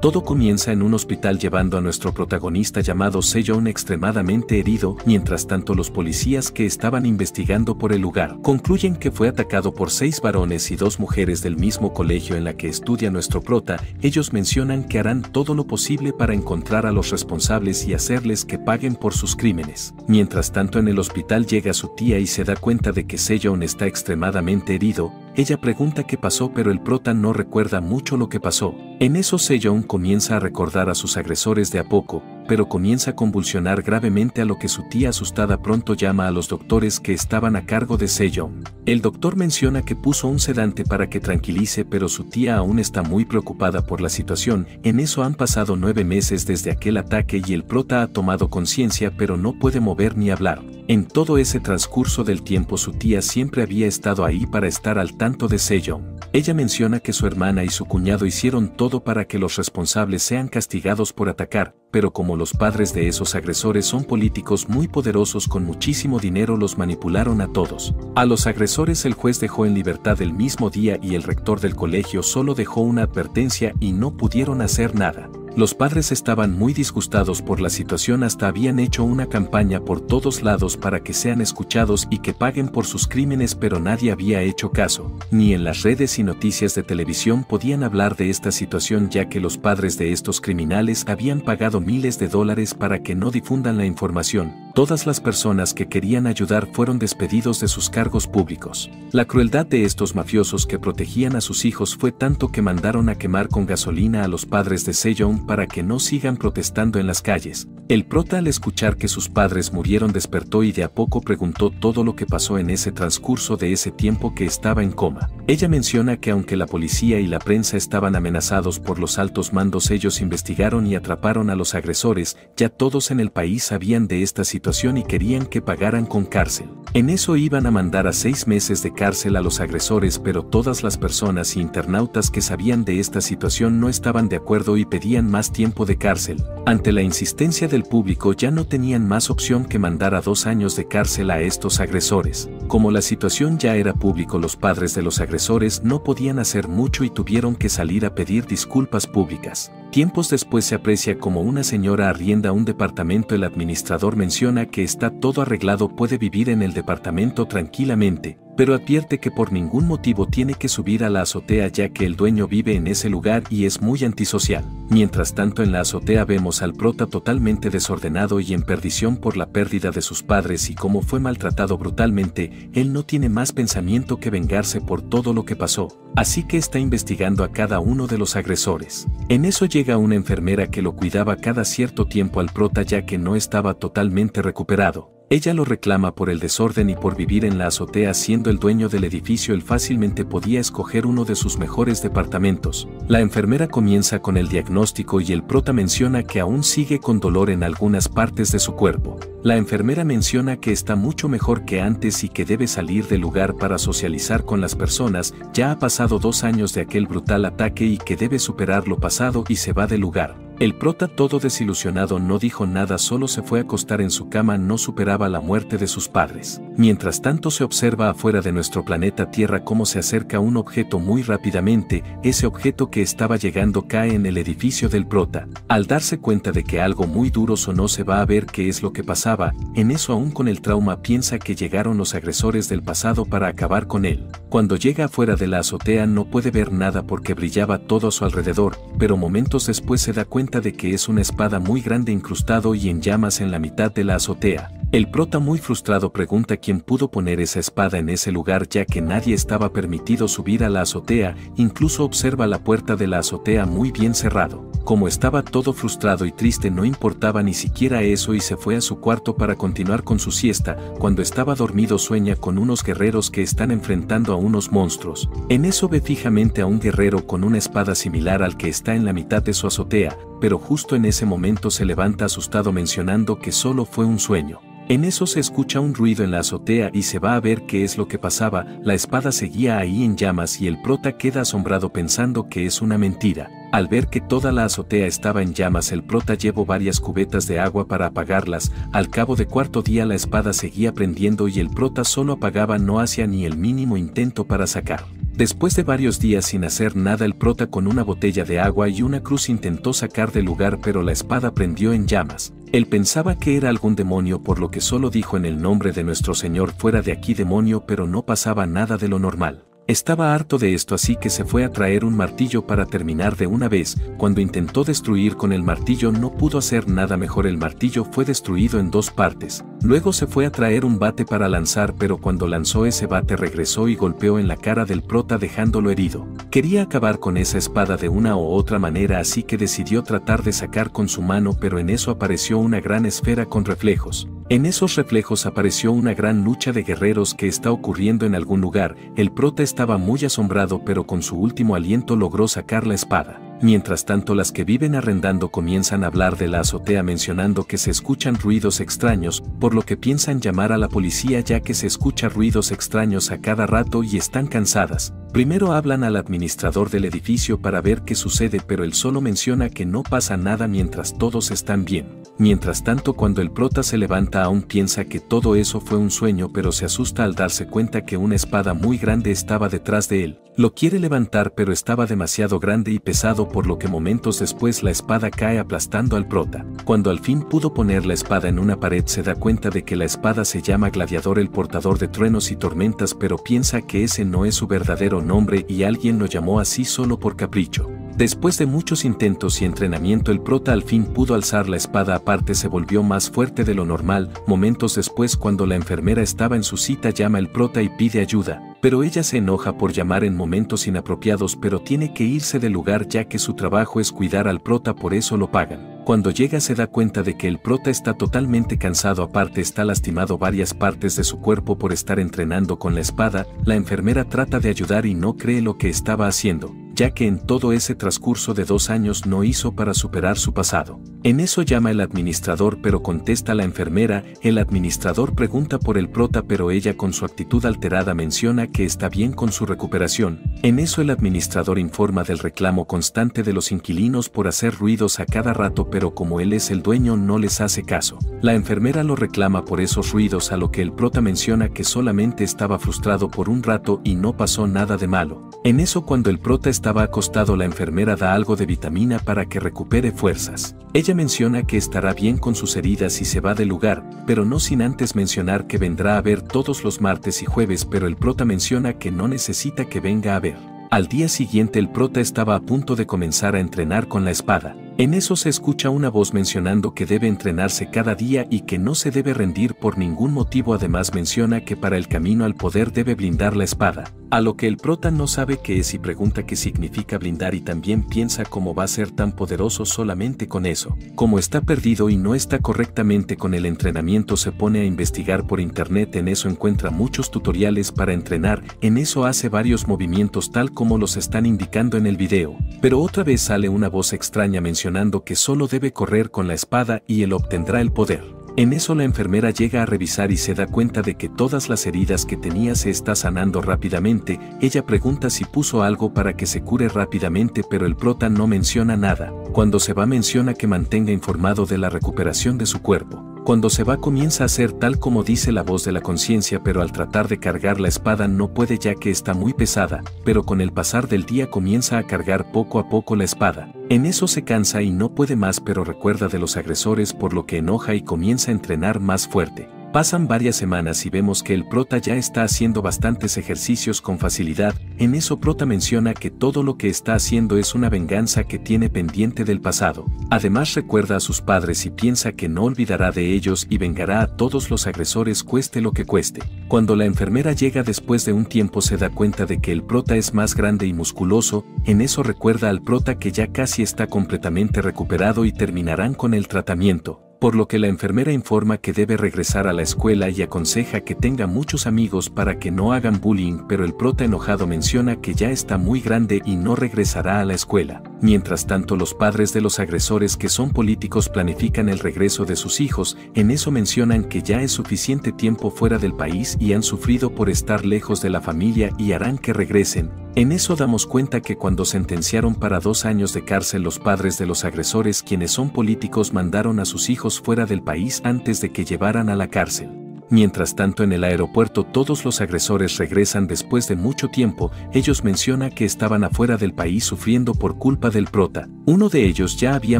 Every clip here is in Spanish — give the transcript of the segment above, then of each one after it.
Todo comienza en un hospital llevando a nuestro protagonista llamado Sejong extremadamente herido, mientras tanto los policías que estaban investigando por el lugar concluyen que fue atacado por 6 varones y 2 mujeres del mismo colegio en la que estudia nuestro prota. Ellos mencionan que harán todo lo posible para encontrar a los responsables y hacerles que paguen por sus crímenes. Mientras tanto en el hospital llega su tía y se da cuenta de que Sejong está extremadamente herido. Ella pregunta qué pasó, pero el prota no recuerda mucho lo que pasó. En eso Sejong comienza a recordar a sus agresores de a poco, pero comienza a convulsionar gravemente, a lo que su tía asustada pronto llama a los doctores que estaban a cargo de Sejong. El doctor menciona que puso un sedante para que tranquilice, pero su tía aún está muy preocupada por la situación. En eso han pasado 9 meses desde aquel ataque y el prota ha tomado conciencia, pero no puede mover ni hablar. En todo ese transcurso del tiempo su tía siempre había estado ahí para estar al tanto de Sejong. Ella menciona que su hermana y su cuñado hicieron todo para que los responsables sean castigados por atacar, pero como los padres de esos agresores son políticos muy poderosos con muchísimo dinero, los manipularon a todos. A los agresores el juez dejó en libertad el mismo día y el rector del colegio solo dejó una advertencia y no pudieron hacer nada. Los padres estaban muy disgustados por la situación, hasta habían hecho una campaña por todos lados para que sean escuchados y que paguen por sus crímenes, pero nadie había hecho caso. Ni en las redes y noticias de televisión podían hablar de esta situación, ya que los padres de estos criminales habían pagado miles de dólares para que no difundan la información. Todas las personas que querían ayudar fueron despedidos de sus cargos públicos. La crueldad de estos mafiosos que protegían a sus hijos fue tanto que mandaron a quemar con gasolina a los padres de Sejong para que no sigan protestando en las calles. El prota, al escuchar que sus padres murieron, despertó y de a poco preguntó todo lo que pasó en ese transcurso de ese tiempo que estaba en coma. Ella menciona que aunque la policía y la prensa estaban amenazados por los altos mandos, ellos investigaron y atraparon a los agresores. Ya todos en el país sabían de esta situación y querían que pagaran con cárcel. En eso iban a mandar a 6 meses de cárcel a los agresores, pero todas las personas y internautas que sabían de esta situación no estaban de acuerdo y pedían más tiempo de cárcel. Ante la insistencia del público ya no tenían más opción que mandar a 2 años de cárcel a estos agresores. Como la situación ya era público, los padres de los agresores no podían hacer mucho y tuvieron que salir a pedir disculpas públicas. Tiempos después se aprecia como una señora arrienda un departamento. El administrador menciona que está todo arreglado, puede vivir en el departamento tranquilamente, pero advierte que por ningún motivo tiene que subir a la azotea, ya que el dueño vive en ese lugar y es muy antisocial. Mientras tanto en la azotea vemos al prota totalmente desordenado y en perdición por la pérdida de sus padres y cómo fue maltratado brutalmente. Él no tiene más pensamiento que vengarse por todo lo que pasó, así que está investigando a cada uno de los agresores. En eso llega una enfermera que lo cuidaba cada cierto tiempo al prota, ya que no estaba totalmente recuperado. Ella lo reclama por el desorden y por vivir en la azotea. Siendo el dueño del edificio, él fácilmente podía escoger uno de sus mejores departamentos. La enfermera comienza con el diagnóstico y el prota menciona que aún sigue con dolor en algunas partes de su cuerpo. La enfermera menciona que está mucho mejor que antes y que debe salir del lugar para socializar con las personas. Ya ha pasado 2 años de aquel brutal ataque y que debe superar lo pasado, y se va del lugar. El prota, todo desilusionado, no dijo nada, solo se fue a acostar en su cama. No superaba la muerte de sus padres. Mientras tanto se observa afuera de nuestro planeta Tierra cómo se acerca un objeto muy rápidamente. Ese objeto que estaba llegando cae en el edificio del prota. Al darse cuenta de que algo muy duro sonó, se va a ver qué es lo que pasaba. En eso, aún con el trauma, piensa que llegaron los agresores del pasado para acabar con él. Cuando llega afuera de la azotea no puede ver nada porque brillaba todo a su alrededor, pero momentos después se da cuenta de que es una espada muy grande incrustado y en llamas en la mitad de la azotea. El prota, muy frustrado, pregunta quién pudo poner esa espada en ese lugar, ya que nadie estaba permitido subir a la azotea. Incluso observa la puerta de la azotea muy bien cerrado. Como estaba todo frustrado y triste, no importaba ni siquiera eso y se fue a su cuarto para continuar con su siesta. Cuando estaba dormido sueña con unos guerreros que están enfrentando a unos monstruos. En eso ve fijamente a un guerrero con una espada similar al que está en la mitad de su azotea, pero justo en ese momento se levanta asustado mencionando que solo fue un sueño. En eso se escucha un ruido en la azotea y se va a ver qué es lo que pasaba. La espada seguía ahí en llamas y el prota queda asombrado pensando que es una mentira. Al ver que toda la azotea estaba en llamas, el prota llevó varias cubetas de agua para apagarlas. Al cabo de 4 día la espada seguía prendiendo y el prota solo apagaba, no hacía ni el mínimo intento para sacar. Después de varios días sin hacer nada, el prota con una botella de agua y una cruz intentó sacar del lugar, pero la espada prendió en llamas. Él pensaba que era algún demonio, por lo que solo dijo: en el nombre de nuestro Señor, fuera de aquí, demonio, pero no pasaba nada de lo normal. Estaba harto de esto, así que se fue a traer un martillo para terminar de una vez. Cuando intentó destruir con el martillo no pudo hacer nada mejor, el martillo fue destruido en 2 partes. Luego se fue a traer un bate para lanzar, pero cuando lanzó ese bate regresó y golpeó en la cara del prota dejándolo herido. Quería acabar con esa espada de una u otra manera, así que decidió tratar de sacar con su mano, pero en eso apareció una gran esfera con reflejos. En esos reflejos apareció una gran lucha de guerreros que está ocurriendo en algún lugar. El prota estaba muy asombrado, pero con su último aliento logró sacar la espada. Mientras tanto, las que viven arrendando comienzan a hablar de la azotea, mencionando que se escuchan ruidos extraños, por lo que piensan llamar a la policía, ya que se escuchan ruidos extraños a cada rato y están cansadas. Primero hablan al administrador del edificio para ver qué sucede, pero él solo menciona que no pasa nada mientras todos están bien. Mientras tanto, cuando el prota se levanta, aún piensa que todo eso fue un sueño, pero se asusta al darse cuenta que una espada muy grande estaba detrás de él. Lo quiere levantar, pero estaba demasiado grande y pesado, por lo que momentos después la espada cae aplastando al prota. Cuando al fin pudo poner la espada en una pared, se da cuenta de que la espada se llama Gladiador, el portador de truenos y tormentas, pero piensa que ese no es su verdadero nombre y alguien lo llamó así solo por capricho. Después de muchos intentos y entrenamiento, el prota al fin pudo alzar la espada. Aparte, se volvió más fuerte de lo normal. Momentos después, cuando la enfermera estaba en su cita, llama al prota y pide ayuda, pero ella se enoja por llamar en momentos inapropiados, pero tiene que irse del lugar ya que su trabajo es cuidar al prota, por eso lo pagan. Cuando llega se da cuenta de que el prota está totalmente cansado, aparte está lastimado varias partes de su cuerpo por estar entrenando con la espada. La enfermera trata de ayudar y no cree lo que estaba haciendo, ya que en todo ese transcurso de 2 años no hizo para superar su pasado. En eso llama el administrador, pero contesta la enfermera. El administrador pregunta por el prota, pero ella con su actitud alterada menciona que está bien con su recuperación. En eso el administrador informa del reclamo constante de los inquilinos por hacer ruidos a cada rato, pero como él es el dueño no les hace caso. La enfermera lo reclama por esos ruidos, a lo que el prota menciona que solamente estaba frustrado por un rato y no pasó nada de malo. En eso, cuando el prota estaba acostado, la enfermera da algo de vitamina para que recupere fuerzas. Ella menciona que estará bien con sus heridas y se va del lugar, pero no sin antes mencionar que vendrá a ver todos los martes y jueves, pero el prota menciona que no necesita que venga a ver. Al día siguiente el prota estaba a punto de comenzar a entrenar con la espada. En eso se escucha una voz mencionando que debe entrenarse cada día y que no se debe rendir por ningún motivo. Además menciona que para el camino al poder debe blindar la espada, a lo que el prota no sabe qué es y pregunta qué significa blindar, y también piensa cómo va a ser tan poderoso solamente con eso. Como está perdido y no está correctamente con el entrenamiento, se pone a investigar por internet. En eso encuentra muchos tutoriales para entrenar. En eso hace varios movimientos tal como los están indicando en el video, pero otra vez sale una voz extraña mencionando que solo debe correr con la espada y él obtendrá el poder. En eso la enfermera llega a revisar y se da cuenta de que todas las heridas que tenía se está sanando rápidamente. Ella pregunta si puso algo para que se cure rápidamente, pero el prota no menciona nada. Cuando se va menciona que mantenga informado de la recuperación de su cuerpo. Cuando se va comienza a hacer tal como dice la voz de la conciencia, pero al tratar de cargar la espada no puede ya que está muy pesada, pero con el pasar del día comienza a cargar poco a poco la espada. En eso se cansa y no puede más, pero recuerda de los agresores, por lo que enoja y comienza a entrenar más fuerte. Pasan varias semanas y vemos que el prota ya está haciendo bastantes ejercicios con facilidad. En eso prota menciona que todo lo que está haciendo es una venganza que tiene pendiente del pasado. Además recuerda a sus padres y piensa que no olvidará de ellos y vengará a todos los agresores cueste lo que cueste. Cuando la enfermera llega después de un tiempo se da cuenta de que el prota es más grande y musculoso. En eso recuerda al prota que ya casi está completamente recuperado y terminarán con el tratamiento, por lo que la enfermera informa que debe regresar a la escuela y aconseja que tenga muchos amigos para que no hagan bullying, pero el prota enojado menciona que ya está muy grande y no regresará a la escuela. Mientras tanto, los padres de los agresores, que son políticos, planifican el regreso de sus hijos. En eso mencionan que ya es suficiente tiempo fuera del país y han sufrido por estar lejos de la familia y harán que regresen. En eso damos cuenta que cuando sentenciaron para 2 años de cárcel, los padres de los agresores, quienes son políticos, mandaron a sus hijos fuera del país antes de que llevaran a la cárcel. Mientras tanto en el aeropuerto todos los agresores regresan después de mucho tiempo. Ellos mencionan que estaban afuera del país sufriendo por culpa del prota. Uno de ellos ya había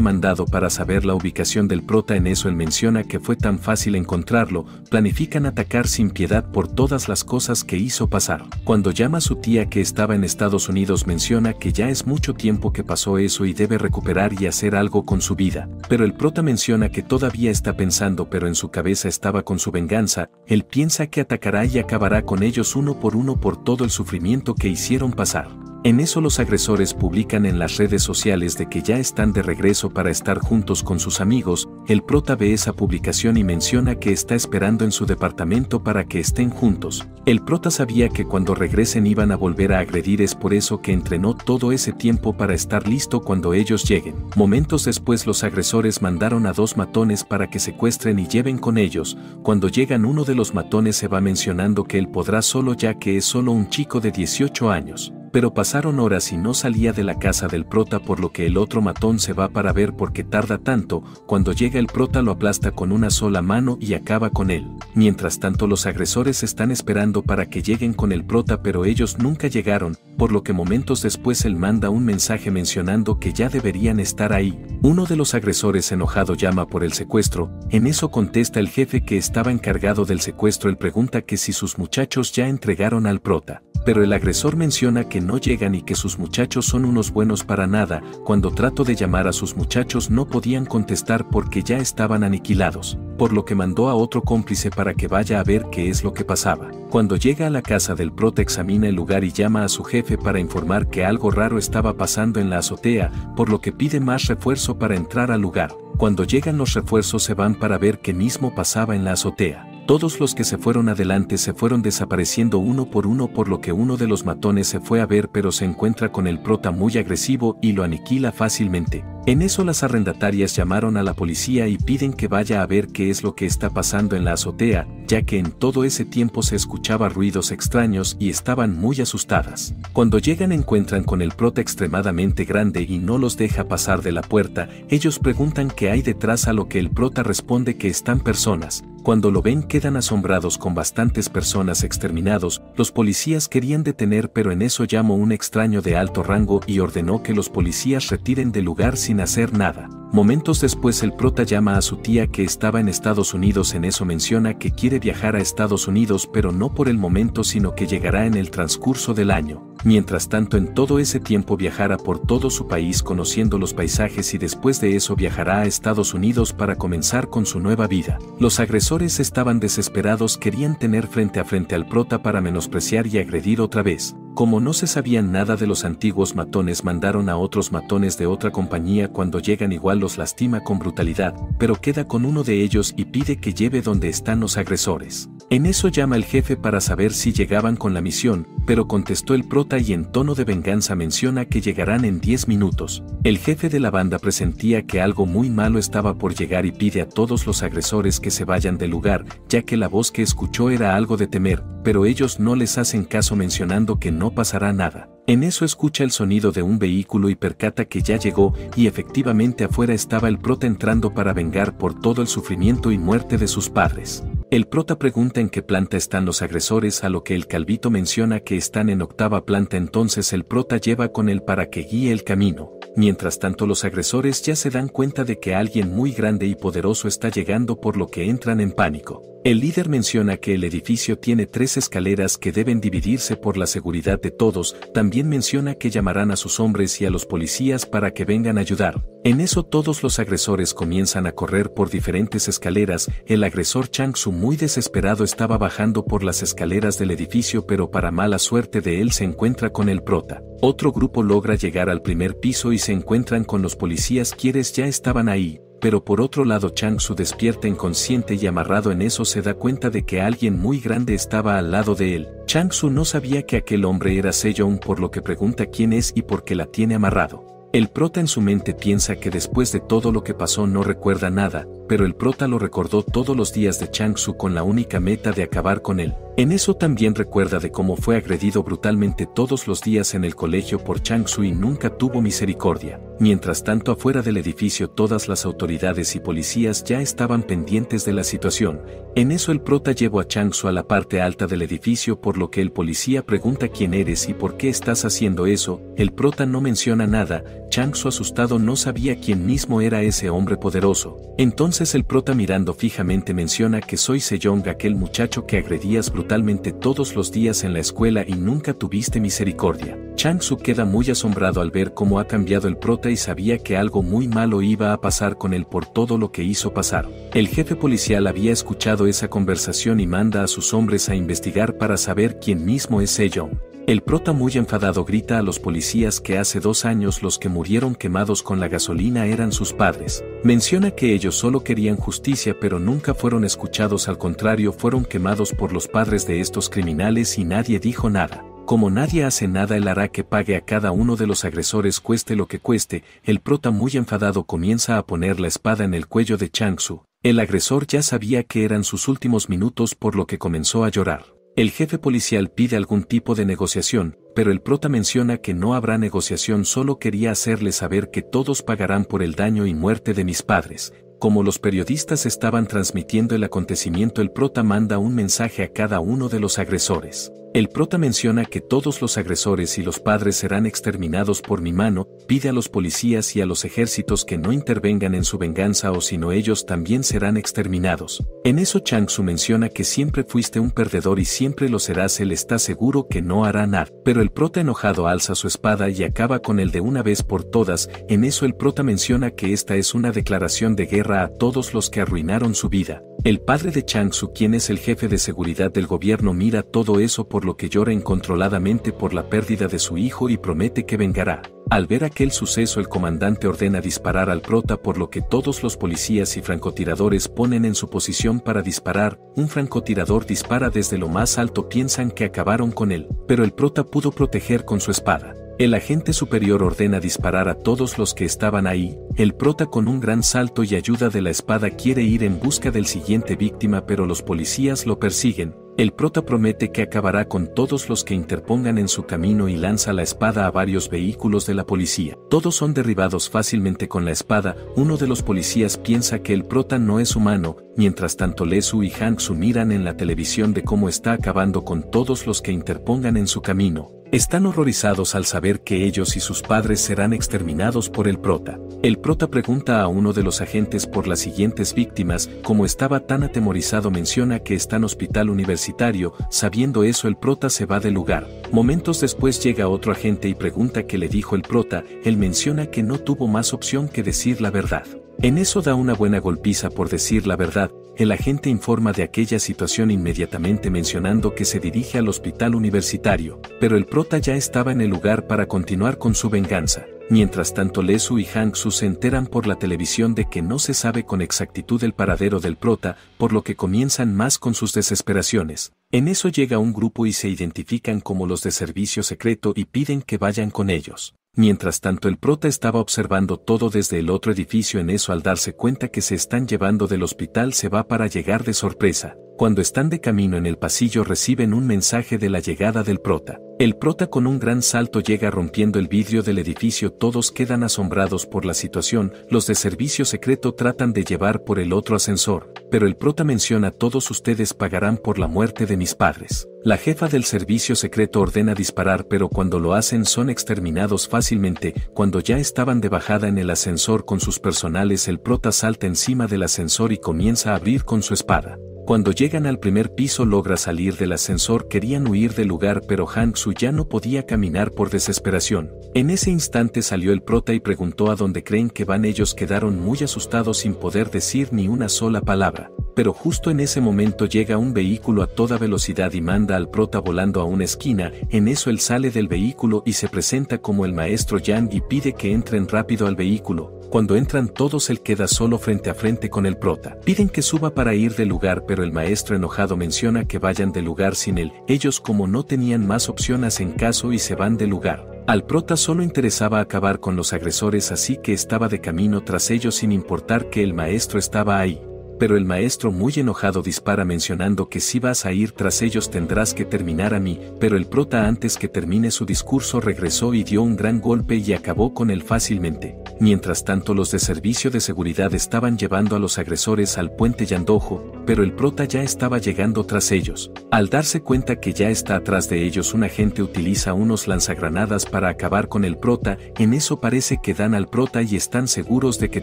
mandado para saber la ubicación del prota. En eso él menciona que fue tan fácil encontrarlo. Planifican atacar sin piedad por todas las cosas que hizo pasar. Cuando llama a su tía que estaba en Estados Unidos, menciona que ya es mucho tiempo que pasó eso y debe recuperar y hacer algo con su vida. Pero el prota menciona que todavía está pensando, pero en su cabeza estaba con su venganza. Él piensa que atacará y acabará con ellos uno por todo el sufrimiento que hicieron pasar. En eso los agresores publican en las redes sociales de que ya están de regreso para estar juntos con sus amigos. El prota ve esa publicación y menciona que está esperando en su departamento para que estén juntos. El prota sabía que cuando regresen iban a volver a agredir, es por eso que entrenó todo ese tiempo para estar listo cuando ellos lleguen. Momentos después los agresores mandaron a 2 matones para que secuestren y lleven con ellos. Cuando llegan, uno de los matones se va mencionando que él podrá solo ya que es solo un chico de 18 años. Pero pasaron horas y no salía de la casa del prota, por lo que el otro matón se va para ver por qué tarda tanto. Cuando llega el prota lo aplasta con una sola mano y acaba con él. Mientras tanto los agresores están esperando para que lleguen con el prota, pero ellos nunca llegaron, por lo que momentos después él manda un mensaje mencionando que ya deberían estar ahí. Uno de los agresores enojado llama por el secuestro. En eso contesta el jefe que estaba encargado del secuestro. Él pregunta que si sus muchachos ya entregaron al prota. Pero el agresor menciona que no llegan y que sus muchachos son unos buenos para nada. Cuando trató de llamar a sus muchachos no podían contestar porque ya estaban aniquilados, por lo que mandó a otro cómplice para que vaya a ver qué es lo que pasaba. Cuando llega a la casa del prota examina el lugar y llama a su jefe para informar que algo raro estaba pasando en la azotea, por lo que pide más refuerzo para entrar al lugar. Cuando llegan los refuerzos se van para ver qué mismo pasaba en la azotea. Todos los que se fueron adelante se fueron desapareciendo uno, por lo que uno de los matones se fue a ver, pero se encuentra con el prota muy agresivo y lo aniquila fácilmente. En eso las arrendatarias llamaron a la policía y piden que vaya a ver qué es lo que está pasando en la azotea, ya que en todo ese tiempo se escuchaba ruidos extraños y estaban muy asustadas. Cuando llegan encuentran con el prota extremadamente grande y no los deja pasar de la puerta. Ellos preguntan qué hay detrás, a lo que el prota responde que están personas. Cuando lo ven quedan asombrados con bastantes personas exterminados. Los policías querían detener, pero en eso llamó un extraño de alto rango y ordenó que los policías retiren del lugar sin hacer nada. Momentos después el prota llama a su tía que estaba en Estados Unidos. En eso menciona que quiere viajar a Estados Unidos, pero no por el momento, sino que llegará en el transcurso del año. Mientras tanto en todo ese tiempo viajará por todo su país conociendo los paisajes y después de eso viajará a Estados Unidos para comenzar con su nueva vida. Los agresores estaban desesperados, querían tener frente a frente al prota para menospreciar y agredir otra vez. Como no se sabían nada de los antiguos matones, mandaron a otros matones de otra compañía. Cuando llegan igual los lastima con brutalidad, pero queda con uno de ellos y pide que lleve donde están los agresores. En eso llama el jefe para saber si llegaban con la misión, pero contestó el prota y en tono de venganza menciona que llegarán en 10 minutos. El jefe de la banda presentía que algo muy malo estaba por llegar y pide a todos los agresores que se vayan del lugar, ya que la voz que escuchó era algo de temer, pero ellos no les hacen caso mencionando que no pasará nada. En eso escucha el sonido de un vehículo y percata que ya llegó y efectivamente afuera estaba el prota entrando para vengar por todo el sufrimiento y muerte de sus padres. El prota pregunta en qué planta están los agresores, a lo que el calvito menciona que están en 8ª planta. Entonces el prota lleva con él para que guíe el camino. Mientras tanto los agresores ya se dan cuenta de que alguien muy grande y poderoso está llegando, por lo que entran en pánico. El líder menciona que el edificio tiene 3 escaleras que deben dividirse por la seguridad de todos. También menciona que llamarán a sus hombres y a los policías para que vengan a ayudar. En eso todos los agresores comienzan a correr por diferentes escaleras. El agresor Chang-Su muy desesperado estaba bajando por las escaleras del edificio, pero para mala suerte de él se encuentra con el prota. Otro grupo logra llegar al primer piso y se encuentran con los policías, quienes ya estaban ahí. Pero por otro lado Chang-Su despierta inconsciente y amarrado. En eso se da cuenta de que alguien muy grande estaba al lado de él. Chang-Su no sabía que aquel hombre era Sejong, por lo que pregunta quién es y por qué la tiene amarrado. El prota en su mente piensa que después de todo lo que pasó no recuerda nada, pero el prota lo recordó todos los días de Chang-Su con la única meta de acabar con él. En eso también recuerda de cómo fue agredido brutalmente todos los días en el colegio por Chang-Su y nunca tuvo misericordia. Mientras tanto, afuera del edificio todas las autoridades y policías ya estaban pendientes de la situación. En eso el prota llevó a Chang-Su a la parte alta del edificio, por lo que el policía pregunta quién eres y por qué estás haciendo eso. El prota no menciona nada. Chang-Su, asustado, no sabía quién mismo era ese hombre poderoso. Entonces el prota, mirando fijamente, menciona que soy Sejong, aquel muchacho que agredías brutalmente todos los días en la escuela y nunca tuviste misericordia. Chang-Su queda muy asombrado al ver cómo ha cambiado el prota y sabía que algo muy malo iba a pasar con él por todo lo que hizo pasar. El jefe policial había escuchado esa conversación y manda a sus hombres a investigar para saber quién mismo es Sejong. El prota, muy enfadado, grita a los policías que hace 2 años los que murieron quemados con la gasolina eran sus padres. Menciona que ellos solo querían justicia pero nunca fueron escuchados, al contrario fueron quemados por los padres de estos criminales y nadie dijo nada. Como nadie hace nada, él hará que pague a cada uno de los agresores cueste lo que cueste. El prota, muy enfadado, comienza a poner la espada en el cuello de Chang-Su. El agresor ya sabía que eran sus últimos minutos, por lo que comenzó a llorar. El jefe policial pide algún tipo de negociación, pero el prota menciona que no habrá negociación, solo quería hacerle saber que todos pagarán por el daño y muerte de mis padres. Como los periodistas estaban transmitiendo el acontecimiento, el prota manda un mensaje a cada uno de los agresores. El prota menciona que todos los agresores y los padres serán exterminados por mi mano, pide a los policías y a los ejércitos que no intervengan en su venganza o si no ellos también serán exterminados. En eso Chang-Su menciona que siempre fuiste un perdedor y siempre lo serás, él está seguro que no hará nada. Pero el prota, enojado, alza su espada y acaba con él de una vez por todas. En eso el prota menciona que esta es una declaración de guerra a todos los que arruinaron su vida. El padre de Chang-Su, quien es el jefe de seguridad del gobierno, mira todo eso por lo que llora incontroladamente por la pérdida de su hijo y promete que vengará. Al ver aquel suceso, el comandante ordena disparar al prota, por lo que todos los policías y francotiradores ponen en su posición para disparar. Un francotirador dispara desde lo más alto, piensan que acabaron con él, pero el prota pudo proteger con su espada. El agente superior ordena disparar a todos los que estaban ahí. El prota, con un gran salto y ayuda de la espada, quiere ir en busca del siguiente víctima, pero los policías lo persiguen. El prota promete que acabará con todos los que interpongan en su camino y lanza la espada a varios vehículos de la policía. Todos son derribados fácilmente con la espada. Uno de los policías piensa que el prota no es humano. Mientras tanto, Lee-Su y Hang-Su miran en la televisión de cómo está acabando con todos los que interpongan en su camino. Están horrorizados al saber que ellos y sus padres serán exterminados por el prota. El prota pregunta a uno de los agentes por las siguientes víctimas. Como estaba tan atemorizado, menciona que está en hospital universitario. Sabiendo eso, el prota se va del lugar. Momentos después llega otro agente y pregunta qué le dijo el prota. Él menciona que no tuvo más opción que decir la verdad. En eso da una buena golpiza por decir la verdad. El agente informa de aquella situación inmediatamente, mencionando que se dirige al hospital universitario, pero el prota ya estaba en el lugar para continuar con su venganza. Mientras tanto, Lee-Su y Hang-Su se enteran por la televisión de que no se sabe con exactitud el paradero del prota, por lo que comienzan más con sus desesperaciones. En eso llega un grupo y se identifican como los de servicio secreto y piden que vayan con ellos. Mientras tanto, el prota estaba observando todo desde el otro edificio. En eso, al darse cuenta que se están llevando del hospital, se va para llegar de sorpresa. Cuando están de camino en el pasillo, reciben un mensaje de la llegada del prota. El prota, con un gran salto, llega rompiendo el vidrio del edificio. Todos quedan asombrados por la situación. Los de servicio secreto tratan de llevar por el otro ascensor, pero el prota menciona: todos ustedes pagarán por la muerte de mis padres. La jefa del servicio secreto ordena disparar, pero cuando lo hacen son exterminados fácilmente. Cuando ya estaban de bajada en el ascensor con sus personales, el prota salta encima del ascensor y comienza a abrir con su espada. Cuando llegan al primer piso, logra salir del ascensor. Querían huir del lugar, pero Hang-Su ya no podía caminar por desesperación. En ese instante salió el prota y preguntó a dónde creen que van. Ellos quedaron muy asustados sin poder decir ni una sola palabra. Pero justo en ese momento llega un vehículo a toda velocidad y manda al prota volando a una esquina. En eso él sale del vehículo y se presenta como el maestro Yang y pide que entren rápido al vehículo. Cuando entran todos, él queda solo frente a frente con el prota. Piden que suba para ir del lugar, pero el maestro, enojado, menciona que vayan del lugar sin él. Ellos, como no tenían más opción, hacen caso y se van del lugar. Al prota solo interesaba acabar con los agresores, así que estaba de camino tras ellos sin importar que el maestro estaba ahí. Pero el maestro, muy enojado, dispara mencionando que si vas a ir tras ellos tendrás que terminar a mí, pero el prota, antes que termine su discurso, regresó y dio un gran golpe y acabó con él fácilmente. Mientras tanto, los de servicio de seguridad estaban llevando a los agresores al puente Yandojo, pero el prota ya estaba llegando tras ellos. Al darse cuenta que ya está atrás de ellos, un agente utiliza unos lanzagranadas para acabar con el prota. En eso parece que dan al prota y están seguros de que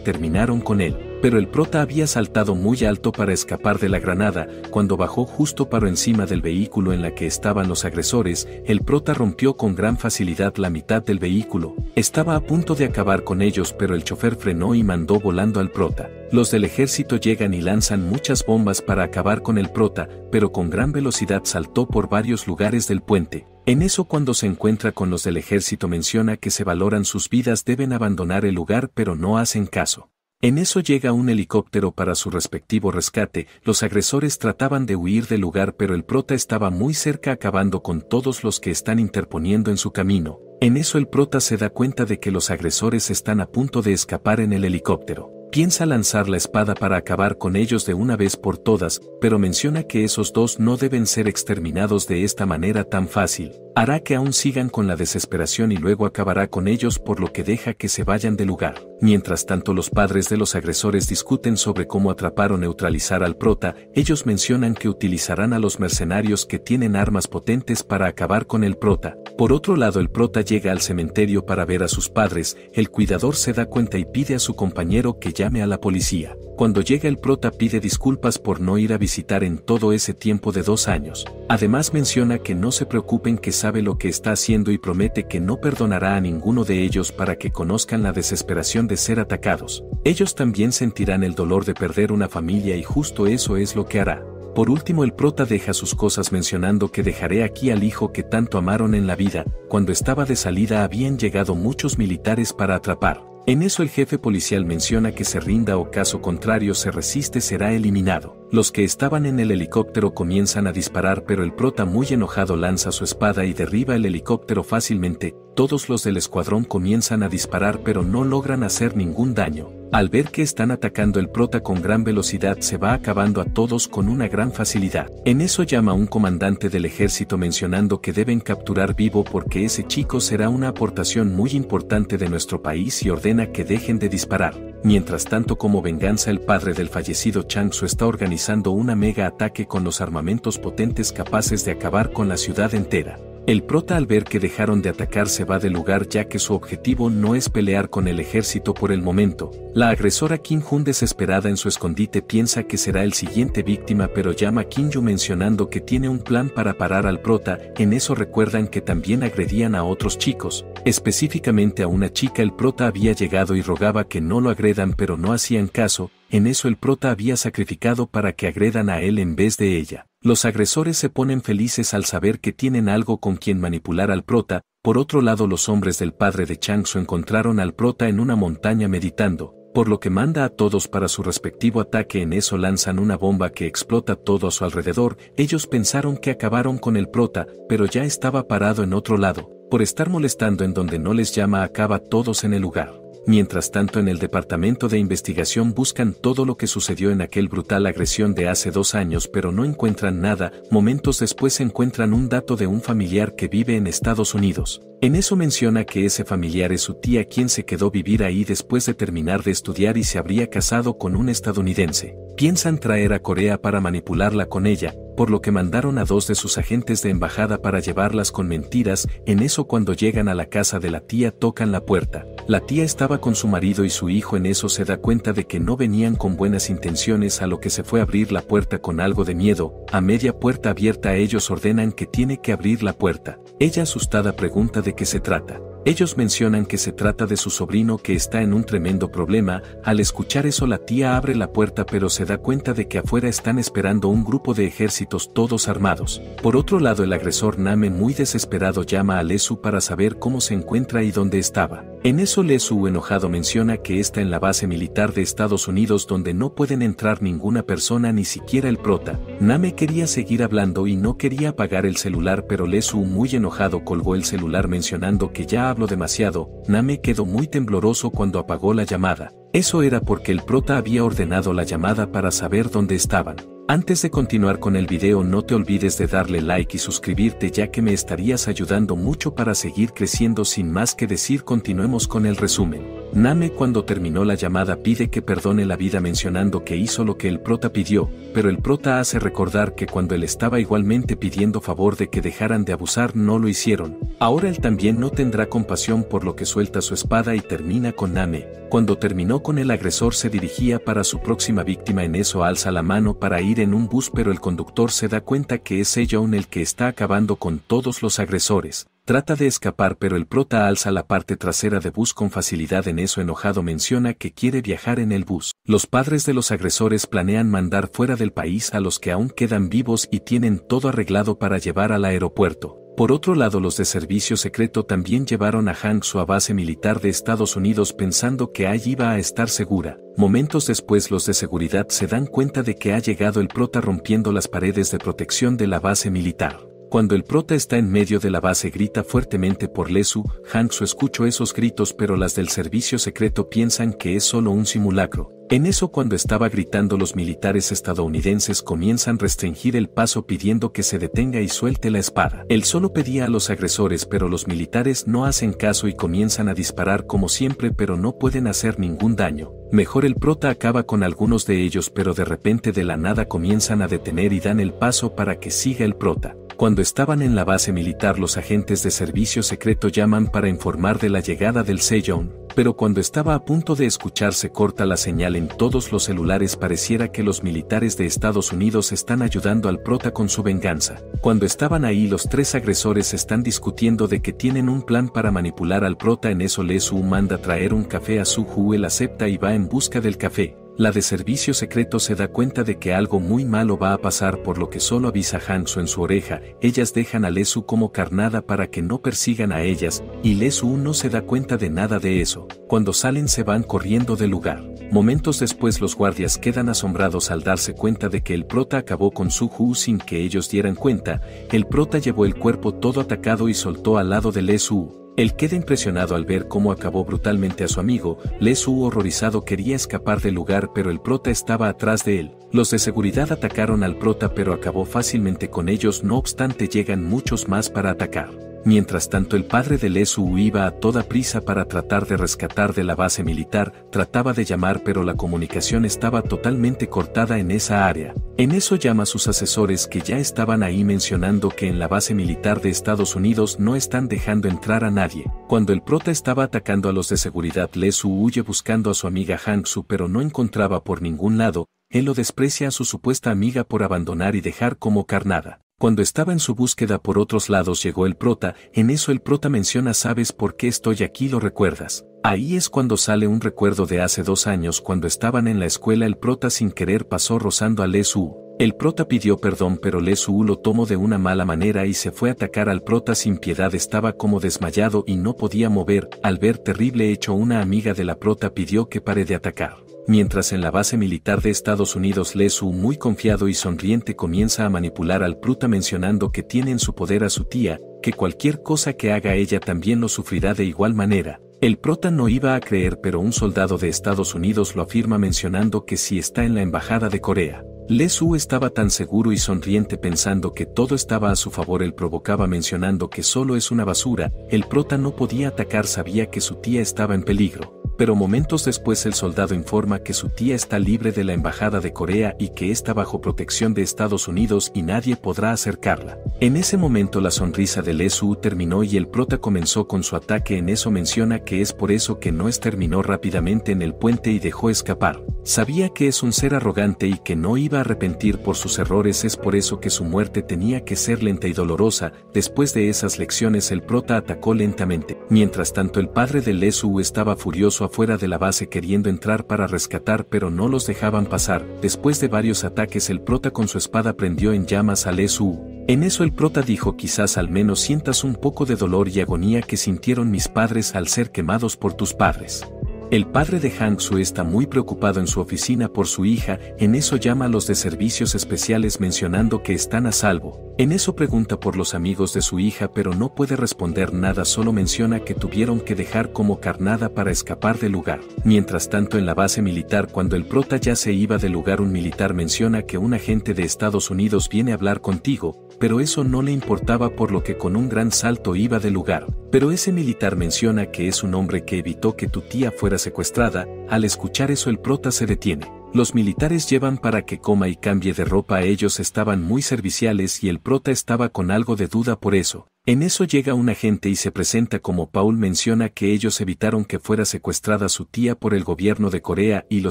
terminaron con él. Pero el prota había saltado muy alto para escapar de la granada. Cuando bajó justo paró encima del vehículo en la que estaban los agresores. El prota rompió con gran facilidad la mitad del vehículo. Estaba a punto de acabar con ellos, pero el chofer frenó y mandó volando al prota. Los del ejército llegan y lanzan muchas bombas para acabar con el prota, pero con gran velocidad saltó por varios lugares del puente. En eso, cuando se encuentra con los del ejército, menciona que se valoran sus vidas, deben abandonar el lugar, pero no hacen caso. En eso llega un helicóptero para su respectivo rescate. Los agresores trataban de huir del lugar, pero el prota estaba muy cerca, acabando con todos los que están interponiendo en su camino. En eso el prota se da cuenta de que los agresores están a punto de escapar en el helicóptero. Piensa lanzar la espada para acabar con ellos de una vez por todas, pero menciona que esos dos no deben ser exterminados de esta manera tan fácil. Hará que aún sigan con la desesperación y luego acabará con ellos, por lo que deja que se vayan del lugar. Mientras tanto, los padres de los agresores discuten sobre cómo atrapar o neutralizar al prota. Ellos mencionan que utilizarán a los mercenarios que tienen armas potentes para acabar con el prota. Por otro lado, el prota llega al cementerio para ver a sus padres. El cuidador se da cuenta y pide a su compañero que llame a la policía. Cuando llega, el prota pide disculpas por no ir a visitar en todo ese tiempo de 2 años. Además menciona que no se preocupen, que sabe lo que está haciendo, y promete que no perdonará a ninguno de ellos para que conozcan la desesperación de ser atacados. Ellos también sentirán el dolor de perder una familia y justo eso es lo que hará. Por último, el prota deja sus cosas mencionando que dejaré aquí al hijo que tanto amaron en la vida. Cuando estaba de salida habían llegado muchos militares para atrapar. En eso el jefe policial menciona que se rinda o caso contrario se resiste será eliminado. Los que estaban en el helicóptero comienzan a disparar, pero el prota, muy enojado, lanza su espada y derriba el helicóptero fácilmente. Todos los del escuadrón comienzan a disparar, pero no logran hacer ningún daño. Al ver que están atacando, el prota con gran velocidad se va acabando a todos con una gran facilidad. En eso llama a un comandante del ejército mencionando que deben capturar vivo porque ese chico será una aportación muy importante de nuestro país, y ordena que dejen de disparar. Mientras tanto, como venganza, el padre del fallecido Changsu está organizando una mega ataque con los armamentos potentes capaces de acabar con la ciudad entera. El prota, al ver que dejaron de atacar, se va del lugar, ya que su objetivo no es pelear con el ejército por el momento. La agresora Kim Jun, desesperada en su escondite, piensa que será el siguiente víctima, pero llama a Kim Yu mencionando que tiene un plan para parar al prota. En eso recuerdan que también agredían a otros chicos, específicamente a una chica. El prota había llegado y rogaba que no lo agredan, pero no hacían caso. En eso el prota había sacrificado para que agredan a él en vez de ella. Los agresores se ponen felices al saber que tienen algo con quien manipular al prota. Por otro lado, los hombres del padre de Changsu encontraron al prota en una montaña meditando, por lo que manda a todos para su respectivo ataque. En eso lanzan una bomba que explota todo a su alrededor. Ellos pensaron que acabaron con el prota, pero ya estaba parado en otro lado. Por estar molestando en donde no les llama, acaba todos en el lugar. Mientras tanto, en el departamento de investigación buscan todo lo que sucedió en aquel brutal agresión de hace 2 años, pero no encuentran nada. Momentos después encuentran un dato de un familiar que vive en Estados Unidos. En eso menciona que ese familiar es su tía, quien se quedó a vivir ahí después de terminar de estudiar y se habría casado con un estadounidense. Piensan traer a Corea para manipularla con ella, por lo que mandaron a 2 de sus agentes de embajada para llevarlas con mentiras. En eso, cuando llegan a la casa de la tía, tocan la puerta. La tía estaba con su marido y su hijo. En eso se da cuenta de que no venían con buenas intenciones, a lo que se fue a abrir la puerta con algo de miedo. A media puerta abierta, ellos ordenan que tiene que abrir la puerta. Ella, asustada, pregunta de qué se trata. Ellos mencionan que se trata de su sobrino, que está en un tremendo problema. Al escuchar eso, la tía abre la puerta, pero se da cuenta de que afuera están esperando un grupo de ejércitos todos armados. Por otro lado, el agresor Name, muy desesperado, llama a Lesu para saber cómo se encuentra y dónde estaba. En eso Lee Soo enojado menciona que está en la base militar de Estados Unidos donde no pueden entrar ninguna persona ni siquiera el prota. Name quería seguir hablando y no quería apagar el celular pero Lee Soo muy enojado colgó el celular mencionando que ya hablo demasiado. Name quedó muy tembloroso cuando apagó la llamada. Eso era porque el prota había ordenado la llamada para saber dónde estaban. Antes de continuar con el video no te olvides de darle like y suscribirte ya que me estarías ayudando mucho para seguir creciendo. Sin más que decir, continuemos con el resumen. Name cuando terminó la llamada pide que perdone la vida mencionando que hizo lo que el prota pidió, pero el prota hace recordar que cuando él estaba igualmente pidiendo favor de que dejaran de abusar no lo hicieron. Ahora él también no tendrá compasión por lo que suelta su espada y termina con Name. Cuando terminó con el agresor se dirigía para su próxima víctima, en eso alza la mano para ir en un bus pero el conductor se da cuenta que es Sejong el que está acabando con todos los agresores. Trata de escapar pero el prota alza la parte trasera de bus con facilidad. En eso enojado menciona que quiere viajar en el bus. Los padres de los agresores planean mandar fuera del país a los que aún quedan vivos y tienen todo arreglado para llevar al aeropuerto. Por otro lado, los de servicio secreto también llevaron a Hang-soo a base militar de Estados Unidos pensando que allí iba a estar segura. Momentos después los de seguridad se dan cuenta de que ha llegado el prota rompiendo las paredes de protección de la base militar. Cuando el prota está en medio de la base grita fuertemente por Lee Soo. Hang-soo escuchó esos gritos pero las del servicio secreto piensan que es solo un simulacro. En eso cuando estaba gritando los militares estadounidenses comienzan a restringir el paso pidiendo que se detenga y suelte la espada. Él solo pedía a los agresores pero los militares no hacen caso y comienzan a disparar como siempre pero no pueden hacer ningún daño. Mejor el prota acaba con algunos de ellos pero de repente de la nada comienzan a detener y dan el paso para que siga el prota. Cuando estaban en la base militar los agentes de servicio secreto llaman para informar de la llegada del Sejong, pero cuando estaba a punto de escuchar se corta la señal en todos los celulares. Pareciera que los militares de Estados Unidos están ayudando al prota con su venganza. Cuando estaban ahí los tres agresores están discutiendo de que tienen un plan para manipular al prota. En eso Lee Soo manda traer un café a Soo-Hoo, él acepta y va en busca del café. La de servicio secreto se da cuenta de que algo muy malo va a pasar por lo que solo avisa a Hang-soo en su oreja. Ellas dejan a Lee Soo como carnada para que no persigan a ellas, y Lee Soo no se da cuenta de nada de eso. Cuando salen se van corriendo del lugar. Momentos después los guardias quedan asombrados al darse cuenta de que el prota acabó con Soo-Hoo sin que ellos dieran cuenta. El prota llevó el cuerpo todo atacado y soltó al lado de Lee Soo. Él queda impresionado al ver cómo acabó brutalmente a su amigo. Lee Soo horrorizado quería escapar del lugar pero el prota estaba atrás de él. Los de seguridad atacaron al prota pero acabó fácilmente con ellos, no obstante llegan muchos más para atacar. Mientras tanto el padre de Lee Soo iba a toda prisa para tratar de rescatar de la base militar, trataba de llamar pero la comunicación estaba totalmente cortada en esa área. En eso llama a sus asesores que ya estaban ahí mencionando que en la base militar de Estados Unidos no están dejando entrar a nadie. Cuando el prota estaba atacando a los de seguridad Lee Soo huye buscando a su amiga Hang-soo pero no encontraba por ningún lado. Él lo desprecia a su supuesta amiga por abandonar y dejar como carnada. Cuando estaba en su búsqueda por otros lados llegó el prota. En eso el prota menciona: ¿sabes por qué estoy aquí? ¿Lo recuerdas? Ahí es cuando sale un recuerdo de hace 2 años cuando estaban en la escuela. El prota sin querer pasó rozando a Lee Soo. El prota pidió perdón pero Lee Soo lo tomó de una mala manera y se fue a atacar al prota sin piedad. Estaba como desmayado y no podía mover. Al ver terrible hecho una amiga de la prota pidió que pare de atacar. Mientras en la base militar de Estados Unidos Lee Soo muy confiado y sonriente comienza a manipular al prota mencionando que tiene en su poder a su tía, que cualquier cosa que haga ella también lo sufrirá de igual manera. El prota no iba a creer pero un soldado de Estados Unidos lo afirma mencionando que sí está en la embajada de Corea. Lee Soo estaba tan seguro y sonriente pensando que todo estaba a su favor. Él provocaba mencionando que solo es una basura. El prota no podía atacar, sabía que su tía estaba en peligro. Pero momentos después el soldado informa que su tía está libre de la embajada de Corea y que está bajo protección de Estados Unidos y nadie podrá acercarla. En ese momento la sonrisa de Lee Soo terminó y el prota comenzó con su ataque. En eso menciona que es por eso que no exterminó rápidamente en el puente y dejó escapar. Sabía que es un ser arrogante y que no iba a arrepentir por sus errores, es por eso que su muerte tenía que ser lenta y dolorosa. Después de esas lecciones el prota atacó lentamente. Mientras tanto el padre de Lesu estaba furioso afuera de la base queriendo entrar para rescatar pero no los dejaban pasar. Después de varios ataques el prota con su espada prendió en llamas a Lesu. En eso el prota dijo: quizás al menos sientas un poco de dolor y agonía que sintieron mis padres al ser quemados por tus padres. El padre de Hang-Soo está muy preocupado en su oficina por su hija. En eso llama a los de servicios especiales mencionando que están a salvo. En eso pregunta por los amigos de su hija pero no puede responder nada, solo menciona que tuvieron que dejar como carnada para escapar del lugar. Mientras tanto en la base militar, cuando el prota ya se iba del lugar, un militar menciona que un agente de Estados Unidos viene a hablar contigo, pero eso no le importaba por lo que con un gran salto iba del lugar. Pero ese militar menciona que es un hombre que evitó que tu tía fuera secuestrada. Al escuchar eso el prota se detiene. Los militares llevan para que coma y cambie de ropa, ellos estaban muy serviciales y el prota estaba con algo de duda por eso. En eso llega un agente y se presenta como Paul, menciona que ellos evitaron que fuera secuestrada su tía por el gobierno de Corea y lo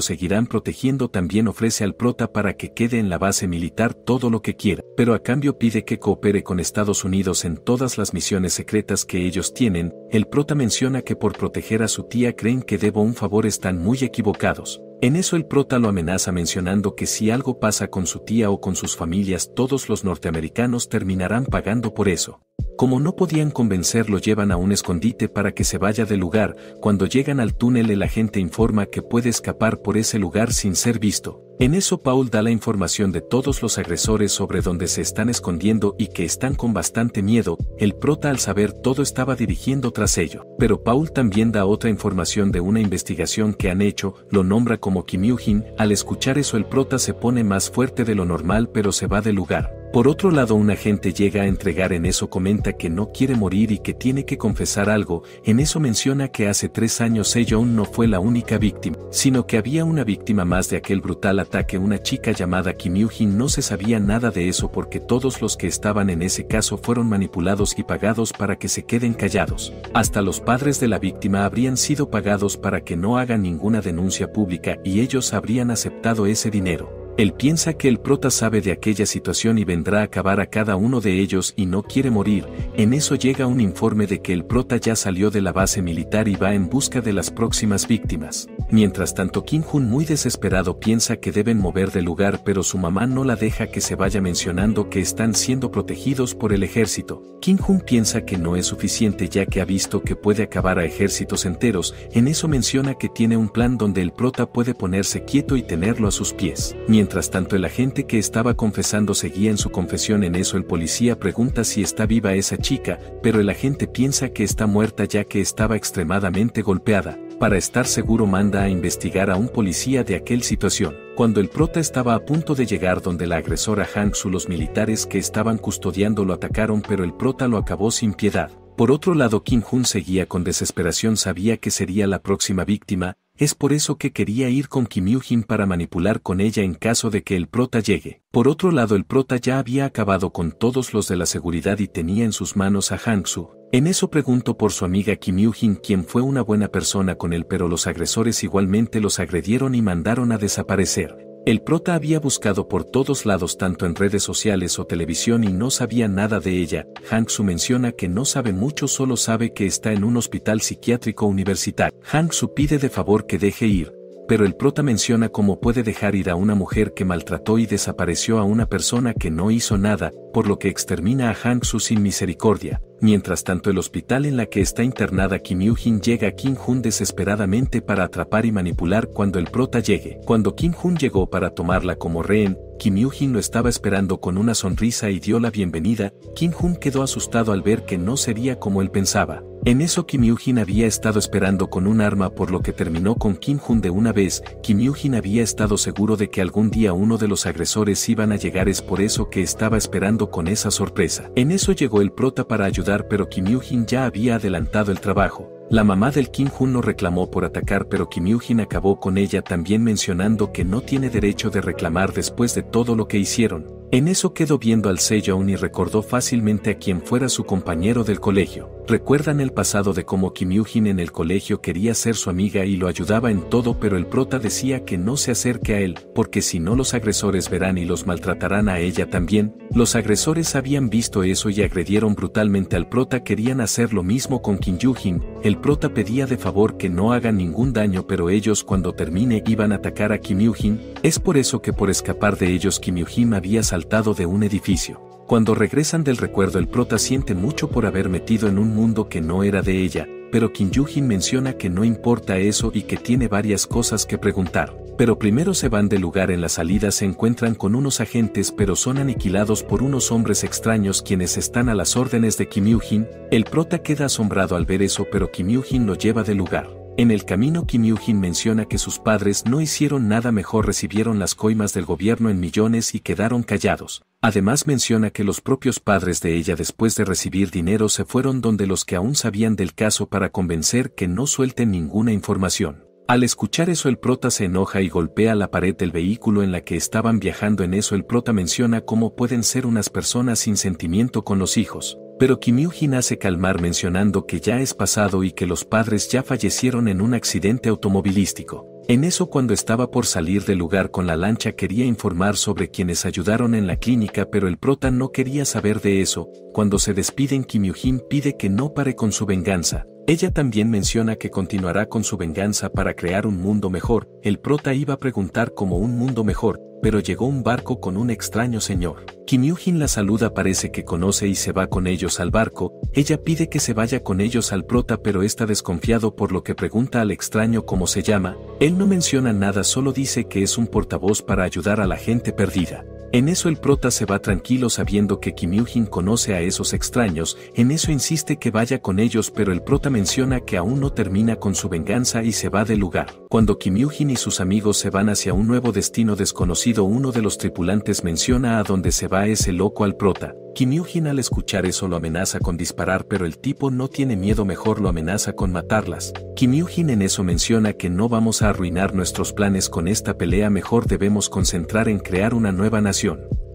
seguirán protegiendo. También ofrece al prota para que quede en la base militar todo lo que quiera, pero a cambio pide que coopere con Estados Unidos en todas las misiones secretas que ellos tienen. El prota menciona que por proteger a su tía creen que debo un favor, están muy equivocados. En eso el prota lo amenaza mencionando que si algo pasa con su tía o con sus familias, todos los norteamericanos terminarán pagando por eso. Como no podían convencerlo, llevan a un escondite para que se vaya del lugar. Cuando llegan al túnel el agente informa que puede escapar por ese lugar sin ser visto. En eso Paul da la información de todos los agresores sobre dónde se están escondiendo y que están con bastante miedo. El prota al saber todo estaba dirigiendo tras ello. Pero Paul también da otra información de una investigación que han hecho, lo nombra como Kim Yoo-jin. Al escuchar eso el prota se pone más fuerte de lo normal pero se va del lugar. Por otro lado un agente llega a entregar, en eso comenta que no quiere morir y que tiene que confesar algo. En eso menciona que hace 3 años Sejong no fue la única víctima, sino que había una víctima más de aquel brutal ataque, una chica llamada Kim Yoo-jin. No se sabía nada de eso porque todos los que estaban en ese caso fueron manipulados y pagados para que se queden callados. Hasta los padres de la víctima habrían sido pagados para que no hagan ninguna denuncia pública y ellos habrían aceptado ese dinero. Él piensa que el prota sabe de aquella situación y vendrá a acabar a cada uno de ellos y no quiere morir. En eso llega un informe de que el prota ya salió de la base militar y va en busca de las próximas víctimas. Mientras tanto Kim-hun muy desesperado piensa que deben mover de lugar pero su mamá no la deja que se vaya mencionando que están siendo protegidos por el ejército. Kim-hun piensa que no es suficiente ya que ha visto que puede acabar a ejércitos enteros. En eso menciona que tiene un plan donde el prota puede ponerse quieto y tenerlo a sus pies. Mientras tanto el agente que estaba confesando seguía en su confesión. En eso el policía pregunta si está viva esa chica, pero el agente piensa que está muerta ya que estaba extremadamente golpeada. Para estar seguro manda a investigar a un policía de aquel situación. Cuando el prota estaba a punto de llegar donde la agresora Hang-Soo, los militares que estaban custodiando lo atacaron pero el prota lo acabó sin piedad. Por otro lado Kim-hun seguía con desesperación, sabía que sería la próxima víctima. Es por eso que quería ir con Kim Yoo-jin para manipular con ella en caso de que el prota llegue. Por otro lado el prota ya había acabado con todos los de la seguridad y tenía en sus manos a Hang-Soo. En eso preguntó por su amiga Kim Yoo-jin, quien fue una buena persona con él, pero los agresores igualmente los agredieron y mandaron a desaparecer. El prota había buscado por todos lados, tanto en redes sociales o televisión, y no sabía nada de ella. Hang-Soo menciona que no sabe mucho, solo sabe que está en un hospital psiquiátrico universitario. Hang-Soo pide de favor que deje ir, pero el prota menciona cómo puede dejar ir a una mujer que maltrató y desapareció a una persona que no hizo nada, por lo que extermina a Hang-Soo sin misericordia. Mientras tanto el hospital en la que está internada Kim Yoo-jin, llega a Kim-hun desesperadamente para atrapar y manipular cuando el prota llegue. Cuando Kim-hun llegó para tomarla como rehén, Kim Yoo-jin lo estaba esperando con una sonrisa y dio la bienvenida. Kim-hun quedó asustado al ver que no sería como él pensaba. En eso Kim Yoo-jin había estado esperando con un arma, por lo que terminó con Kim-hun de una vez. Kim Yoo-jin había estado seguro de que algún día uno de los agresores iban a llegar, es por eso que estaba esperando con esa sorpresa. En eso llegó el prota para ayudar, pero Kim Yoo-jin ya había adelantado el trabajo. La mamá del Kim-hun lo reclamó por atacar, pero Kim Yoo-jin acabó con ella también, mencionando que no tiene derecho de reclamar después de todo lo que hicieron. En eso quedó viendo al Sejong y recordó fácilmente a quien fuera su compañero del colegio. Recuerdan el pasado de cómo Kim Yoo-jin en el colegio quería ser su amiga y lo ayudaba en todo, pero el prota decía que no se acerque a él, porque si no los agresores verán y los maltratarán a ella también. Los agresores habían visto eso y agredieron brutalmente al prota. Querían hacer lo mismo con Kim Yoo-jin. El prota pedía de favor que no hagan ningún daño, pero ellos cuando termine iban a atacar a Kim Yoo-jin. Es por eso que por escapar de ellos Kim Yoo-jin había saltado de un edificio. Cuando regresan del recuerdo, el prota siente mucho por haber metido en un mundo que no era de ella, pero Kim Yoo-jin menciona que no importa eso y que tiene varias cosas que preguntar. Pero primero se van del lugar. En la salida se encuentran con unos agentes, pero son aniquilados por unos hombres extraños quienes están a las órdenes de Kim Yoo-jin. El prota queda asombrado al ver eso, pero Kim Yoo-jin lo lleva del lugar. En el camino Kim Yoo-jin menciona que sus padres no hicieron nada mejor, recibieron las coimas del gobierno en millones y quedaron callados. Además menciona que los propios padres de ella después de recibir dinero se fueron donde los que aún sabían del caso para convencer que no suelten ninguna información. Al escuchar eso el prota se enoja y golpea la pared del vehículo en la que estaban viajando. En eso el prota menciona cómo pueden ser unas personas sin sentimiento con los hijos. Pero Kim Yoo-jin hace calmar mencionando que ya es pasado y que los padres ya fallecieron en un accidente automovilístico. En eso cuando estaba por salir del lugar con la lancha quería informar sobre quienes ayudaron en la clínica, pero el prota no quería saber de eso. Cuando se despiden Kim Yoo-jin pide que no pare con su venganza. Ella también menciona que continuará con su venganza para crear un mundo mejor. El prota iba a preguntar cómo un mundo mejor, pero llegó un barco con un extraño señor. Kim Yoo-jin la saluda, parece que conoce y se va con ellos al barco. Ella pide que se vaya con ellos al prota, pero está desconfiado por lo que pregunta al extraño cómo se llama. Él no menciona nada, solo dice que es un portavoz para ayudar a la gente perdida. En eso el prota se va tranquilo sabiendo que Kim Yoo-jin conoce a esos extraños. En eso insiste que vaya con ellos, pero el prota menciona que aún no termina con su venganza y se va del lugar. Cuando Kim Yoo-jin y sus amigos se van hacia un nuevo destino desconocido, uno de los tripulantes menciona a dónde se va ese loco al prota. Kim Yoo-jin al escuchar eso lo amenaza con disparar, pero el tipo no tiene miedo, mejor lo amenaza con matarlas. Kim Yoo-jin en eso menciona que no vamos a arruinar nuestros planes con esta pelea, mejor debemos concentrar en crear una nueva nación.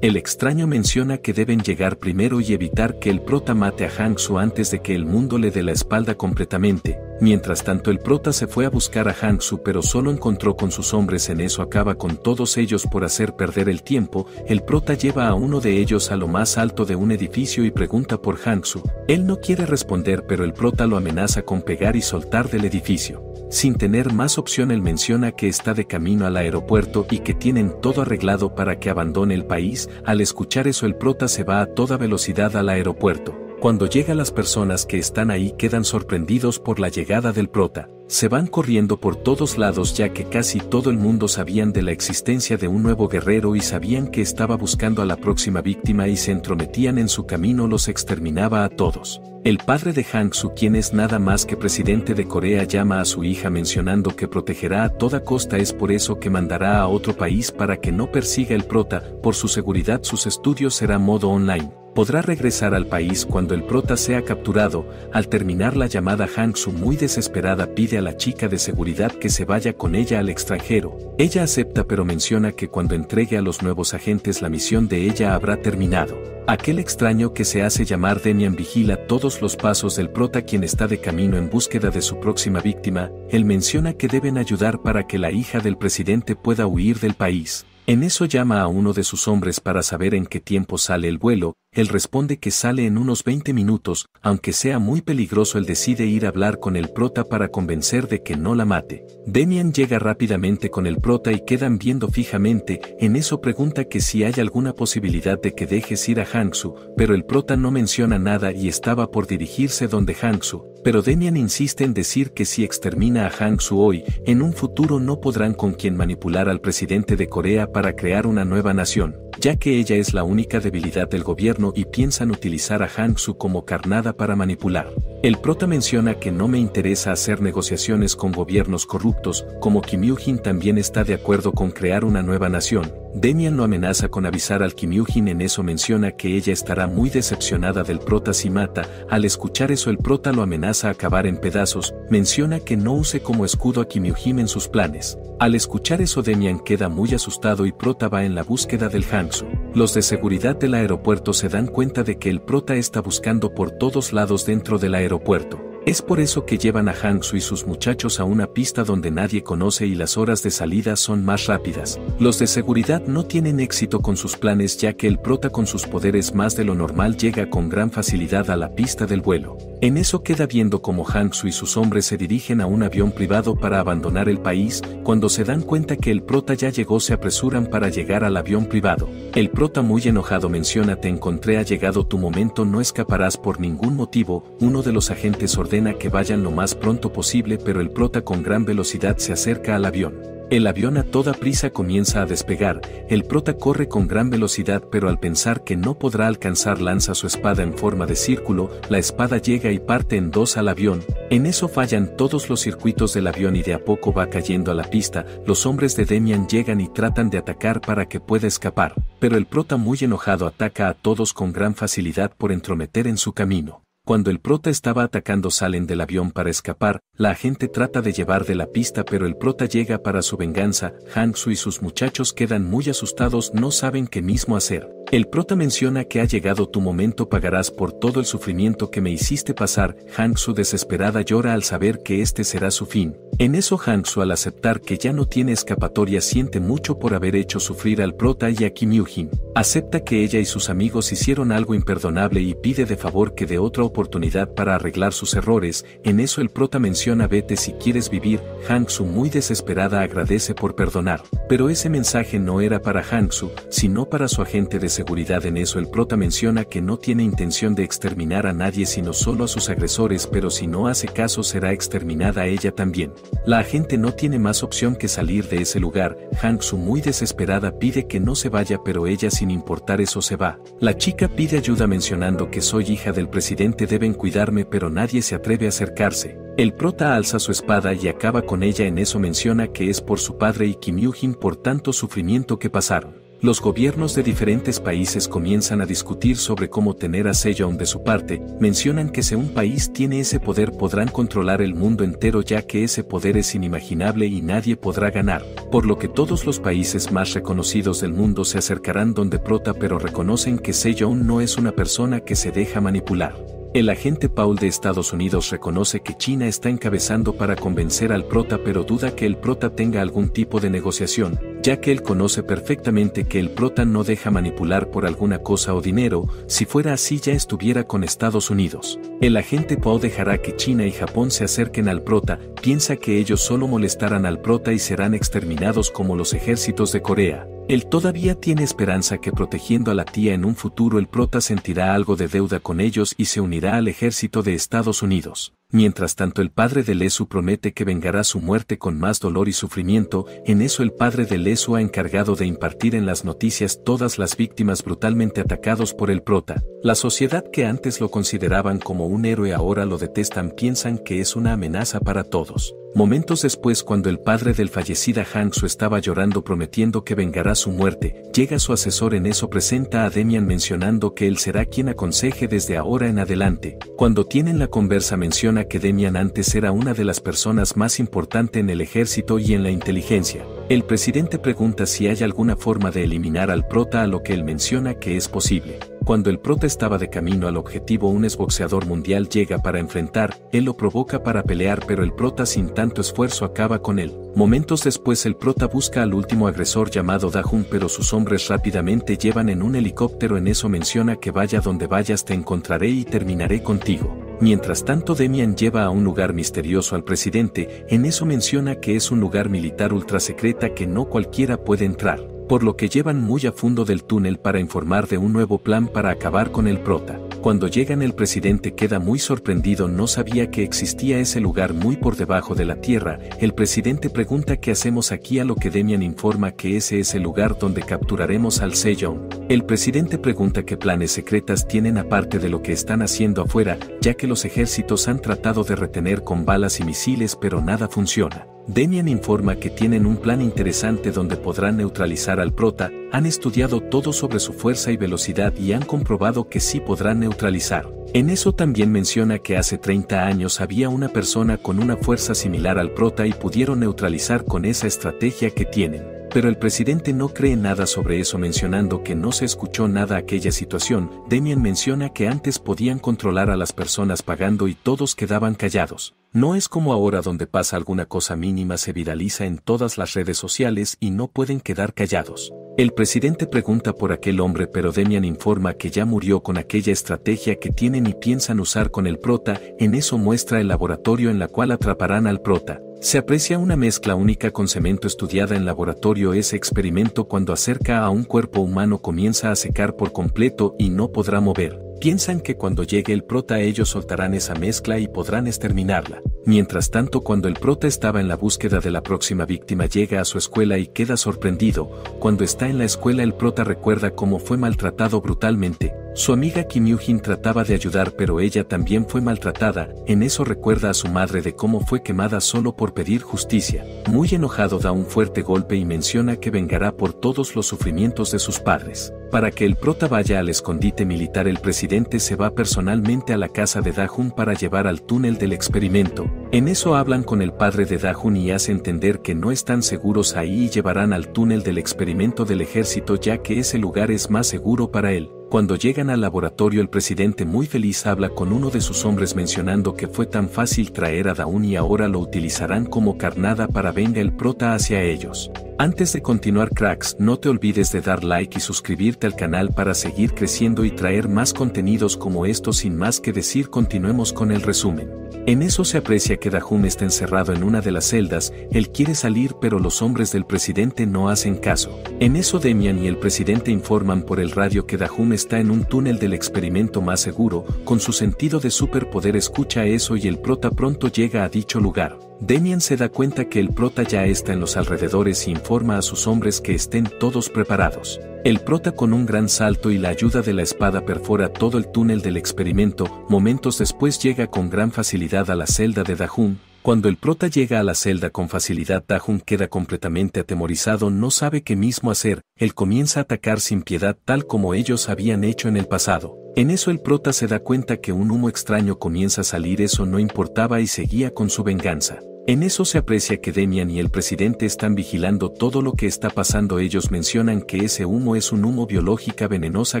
El extraño menciona que deben llegar primero y evitar que el prota mate a Hang-soo antes de que el mundo le dé la espalda completamente. Mientras tanto el prota se fue a buscar a Hang-soo, pero solo encontró con sus hombres. En eso acaba con todos ellos por hacer perder el tiempo. El prota lleva a uno de ellos a lo más alto de un edificio y pregunta por Hang-soo. Él no quiere responder, pero el prota lo amenaza con pegar y soltar del edificio. Sin tener más opción él menciona que está de camino al aeropuerto y que tienen todo arreglado para que abandone el país. Al escuchar eso el prota se va a toda velocidad al aeropuerto. Cuando llega las personas que están ahí quedan sorprendidos por la llegada del prota. Se van corriendo por todos lados ya que casi todo el mundo sabían de la existencia de un nuevo guerrero y sabían que estaba buscando a la próxima víctima y se entrometían en su camino, los exterminaba a todos. El padre de Hang-soo, quien es nada más que presidente de Corea, llama a su hija mencionando que protegerá a toda costa, es por eso que mandará a otro país para que no persiga el prota. Por su seguridad sus estudios será modo online. Podrá regresar al país cuando el prota sea capturado. Al terminar la llamada Hang-soo muy desesperada pide a la chica de seguridad que se vaya con ella al extranjero. Ella acepta pero menciona que cuando entregue a los nuevos agentes la misión de ella habrá terminado. Aquel extraño que se hace llamar Demian vigila todos los pasos del prota, quien está de camino en búsqueda de su próxima víctima. Él menciona que deben ayudar para que la hija del presidente pueda huir del país. En eso llama a uno de sus hombres para saber en qué tiempo sale el vuelo. Él responde que sale en unos 20 minutos, aunque sea muy peligroso él decide ir a hablar con el prota para convencer de que no la mate. Demian llega rápidamente con el prota y quedan viendo fijamente. En eso pregunta que si hay alguna posibilidad de que dejes ir a Hang-soo, pero el prota no menciona nada y estaba por dirigirse donde Hang-soo. Pero Demian insiste en decir que si extermina a Hang-soo hoy, en un futuro no podrán con quien manipular al presidente de Corea para crear una nueva nación, ya que ella es la única debilidad del gobierno y piensan utilizar a Hang-soo como carnada para manipular. El prota menciona que no me interesa hacer negociaciones con gobiernos corruptos, como Kim Yoo-jin también está de acuerdo con crear una nueva nación. Demian lo amenaza con avisar al Kim Yoo-jin. En eso menciona que ella estará muy decepcionada del prota si mata. Al escuchar eso el prota lo amenaza a acabar en pedazos, menciona que no use como escudo a Kim Yoo-jin en sus planes. Al escuchar eso Demian queda muy asustado y prota va en la búsqueda del Hangsu. Los de seguridad del aeropuerto se dan cuenta de que el prota está buscando por todos lados dentro del aeropuerto. Es por eso que llevan a Hangsu y sus muchachos a una pista donde nadie conoce y las horas de salida son más rápidas. Los de seguridad no tienen éxito con sus planes ya que el prota con sus poderes más de lo normal llega con gran facilidad a la pista del vuelo. En eso queda viendo como Hangsu y sus hombres se dirigen a un avión privado para abandonar el país. Cuando se dan cuenta que el prota ya llegó se apresuran para llegar al avión privado. El prota muy enojado menciona: te encontré, ha llegado tu momento, no escaparás por ningún motivo. Uno de los agentes ordena que vayan lo más pronto posible, pero el prota con gran velocidad se acerca al avión. El avión a toda prisa comienza a despegar, el prota corre con gran velocidad pero al pensar que no podrá alcanzar lanza su espada en forma de círculo, la espada llega y parte en dos al avión. En eso fallan todos los circuitos del avión y de a poco va cayendo a la pista. Los hombres de Demian llegan y tratan de atacar para que pueda escapar, pero el prota muy enojado ataca a todos con gran facilidad por entrometer en su camino. Cuando el prota estaba atacando salen del avión para escapar, la agente trata de llevar de la pista pero el prota llega para su venganza. Hangsu y sus muchachos quedan muy asustados, no saben qué mismo hacer. El prota menciona que ha llegado tu momento, pagarás por todo el sufrimiento que me hiciste pasar. Hangsu desesperada llora al saber que este será su fin. En eso Hangsu al aceptar que ya no tiene escapatoria siente mucho por haber hecho sufrir al prota y a Kim Yoo-jin. Acepta que ella y sus amigos hicieron algo imperdonable y pide de favor que dé otra oportunidad para arreglar sus errores. En eso el prota menciona: vete si quieres vivir. Hangsu muy desesperada agradece por perdonar. Pero ese mensaje no era para Hangsu, sino para su agente de seguridad. En eso el prota menciona que no tiene intención de exterminar a nadie sino solo a sus agresores, pero si no hace caso será exterminada ella también. La agente no tiene más opción que salir de ese lugar. Hangsu muy desesperada pide que no se vaya pero ella sin importar eso se va. La chica pide ayuda mencionando que soy hija del presidente, deben cuidarme, pero nadie se atreve a acercarse. El prota alza su espada y acaba con ella. En eso menciona que es por su padre y Kim Yoo-jin por tanto sufrimiento que pasaron. Los gobiernos de diferentes países comienzan a discutir sobre cómo tener a Sejong de su parte. Mencionan que si un país tiene ese poder podrán controlar el mundo entero, ya que ese poder es inimaginable y nadie podrá ganar. Por lo que todos los países más reconocidos del mundo se acercarán donde prota, pero reconocen que Sejong no es una persona que se deja manipular. El agente Paul de Estados Unidos reconoce que China está encabezando para convencer al prota, pero duda que el prota tenga algún tipo de negociación, ya que él conoce perfectamente que el prota no deja manipular por alguna cosa o dinero. Si fuera así ya estuviera con Estados Unidos. El agente Paul dejará que China y Japón se acerquen al prota, piensa que ellos solo molestarán al prota y serán exterminados como los ejércitos de Corea. Él todavía tiene esperanza que protegiendo a la tía en un futuro el prota sentirá algo de deuda con ellos y se unirá al ejército de Estados Unidos. Mientras tanto el padre de Lesu promete que vengará su muerte con más dolor y sufrimiento. En eso el padre de Lesu ha encargado de impartir en las noticias todas las víctimas brutalmente atacados por el prota. La sociedad que antes lo consideraban como un héroe ahora lo detestan, piensan que es una amenaza para todos. Momentos después, cuando el padre del fallecida Hangsu estaba llorando prometiendo que vengará su muerte, llega su asesor. En eso presenta a Demian mencionando que él será quien aconseje desde ahora en adelante. Cuando tienen la conversa menciona que Demian antes era una de las personas más importantes en el ejército y en la inteligencia. El presidente pregunta si hay alguna forma de eliminar al prota, a lo que él menciona que es posible. Cuando el prota estaba de camino al objetivo, un exboxeador mundial llega para enfrentar, él lo provoca para pelear, pero el prota sin tanto esfuerzo acaba con él. Momentos después el prota busca al último agresor llamado Da-hun, pero sus hombres rápidamente llevan en un helicóptero. En eso menciona que vaya donde vayas te encontraré y terminaré contigo. Mientras tanto Demian lleva a un lugar misterioso al presidente. En eso menciona que es un lugar militar ultra secreta que no cualquiera puede entrar, por lo que llevan muy a fondo del túnel para informar de un nuevo plan para acabar con el prota. Cuando llegan el presidente queda muy sorprendido, no sabía que existía ese lugar muy por debajo de la tierra. El presidente pregunta qué hacemos aquí, a lo que Demian informa que ese es el lugar donde capturaremos al Sejong. El presidente pregunta qué planes secretas tienen aparte de lo que están haciendo afuera, ya que los ejércitos han tratado de retener con balas y misiles pero nada funciona. Demian informa que tienen un plan interesante donde podrán neutralizar al prota, han estudiado todo sobre su fuerza y velocidad y han comprobado que sí podrán neutralizar. En eso también menciona que hace 30 años había una persona con una fuerza similar al prota y pudieron neutralizar con esa estrategia que tienen. Pero el presidente no cree nada sobre eso, mencionando que no se escuchó nada aquella situación. Demian menciona que antes podían controlar a las personas pagando y todos quedaban callados. No es como ahora donde pasa alguna cosa mínima se viraliza en todas las redes sociales y no pueden quedar callados. El presidente pregunta por aquel hombre, pero Demian informa que ya murió con aquella estrategia que tienen y piensan usar con el prota. En eso muestra el laboratorio en la cual atraparán al prota. Se aprecia una mezcla única con cemento estudiada en laboratorio. Ese experimento cuando acerca a un cuerpo humano comienza a secar por completo y no podrá mover. Piensan que cuando llegue el prota ellos soltarán esa mezcla y podrán exterminarla. Mientras tanto, cuando el prota estaba en la búsqueda de la próxima víctima llega a su escuela y queda sorprendido. Cuando está en la escuela el prota recuerda cómo fue maltratado brutalmente. Su amiga Kim Yoo-jin trataba de ayudar pero ella también fue maltratada. En eso recuerda a su madre de cómo fue quemada solo por pedir justicia. Muy enojado da un fuerte golpe y menciona que vengará por todos los sufrimientos de sus padres. Para que el prota vaya al escondite militar el presidente se va personalmente a la casa de Da-hun para llevar al túnel del experimento. En eso hablan con el padre de Da-hun y hace entender que no están seguros ahí y llevarán al túnel del experimento del ejército ya que ese lugar es más seguro para él. Cuando llegan al laboratorio el presidente muy feliz habla con uno de sus hombres mencionando que fue tan fácil traer a Da-hun y ahora lo utilizarán como carnada para venga el prota hacia ellos. Antes de continuar cracks, no te olvides de dar like y suscribirte al canal para seguir creciendo y traer más contenidos como estos. Sin más que decir, continuemos con el resumen. En eso se aprecia que Da-hun está encerrado en una de las celdas, él quiere salir pero los hombres del presidente no hacen caso. En eso Demian y el presidente informan por el radio que Da-hun está en un túnel del experimento más seguro, con su sentido de superpoder escucha eso y el prota pronto llega a dicho lugar. Demian se da cuenta que el prota ya está en los alrededores e informa a sus hombres que estén todos preparados. El prota con un gran salto y la ayuda de la espada perfora todo el túnel del experimento. Momentos después llega con gran facilidad a la celda de Da-hun. Cuando el prota llega a la celda con facilidad Da-hun queda completamente atemorizado, no sabe qué mismo hacer, él comienza a atacar sin piedad tal como ellos habían hecho en el pasado. En eso el prota se da cuenta que un humo extraño comienza a salir, eso no importaba y seguía con su venganza. En eso se aprecia que Demian y el presidente están vigilando todo lo que está pasando. Ellos mencionan que ese humo es un humo biológica venenosa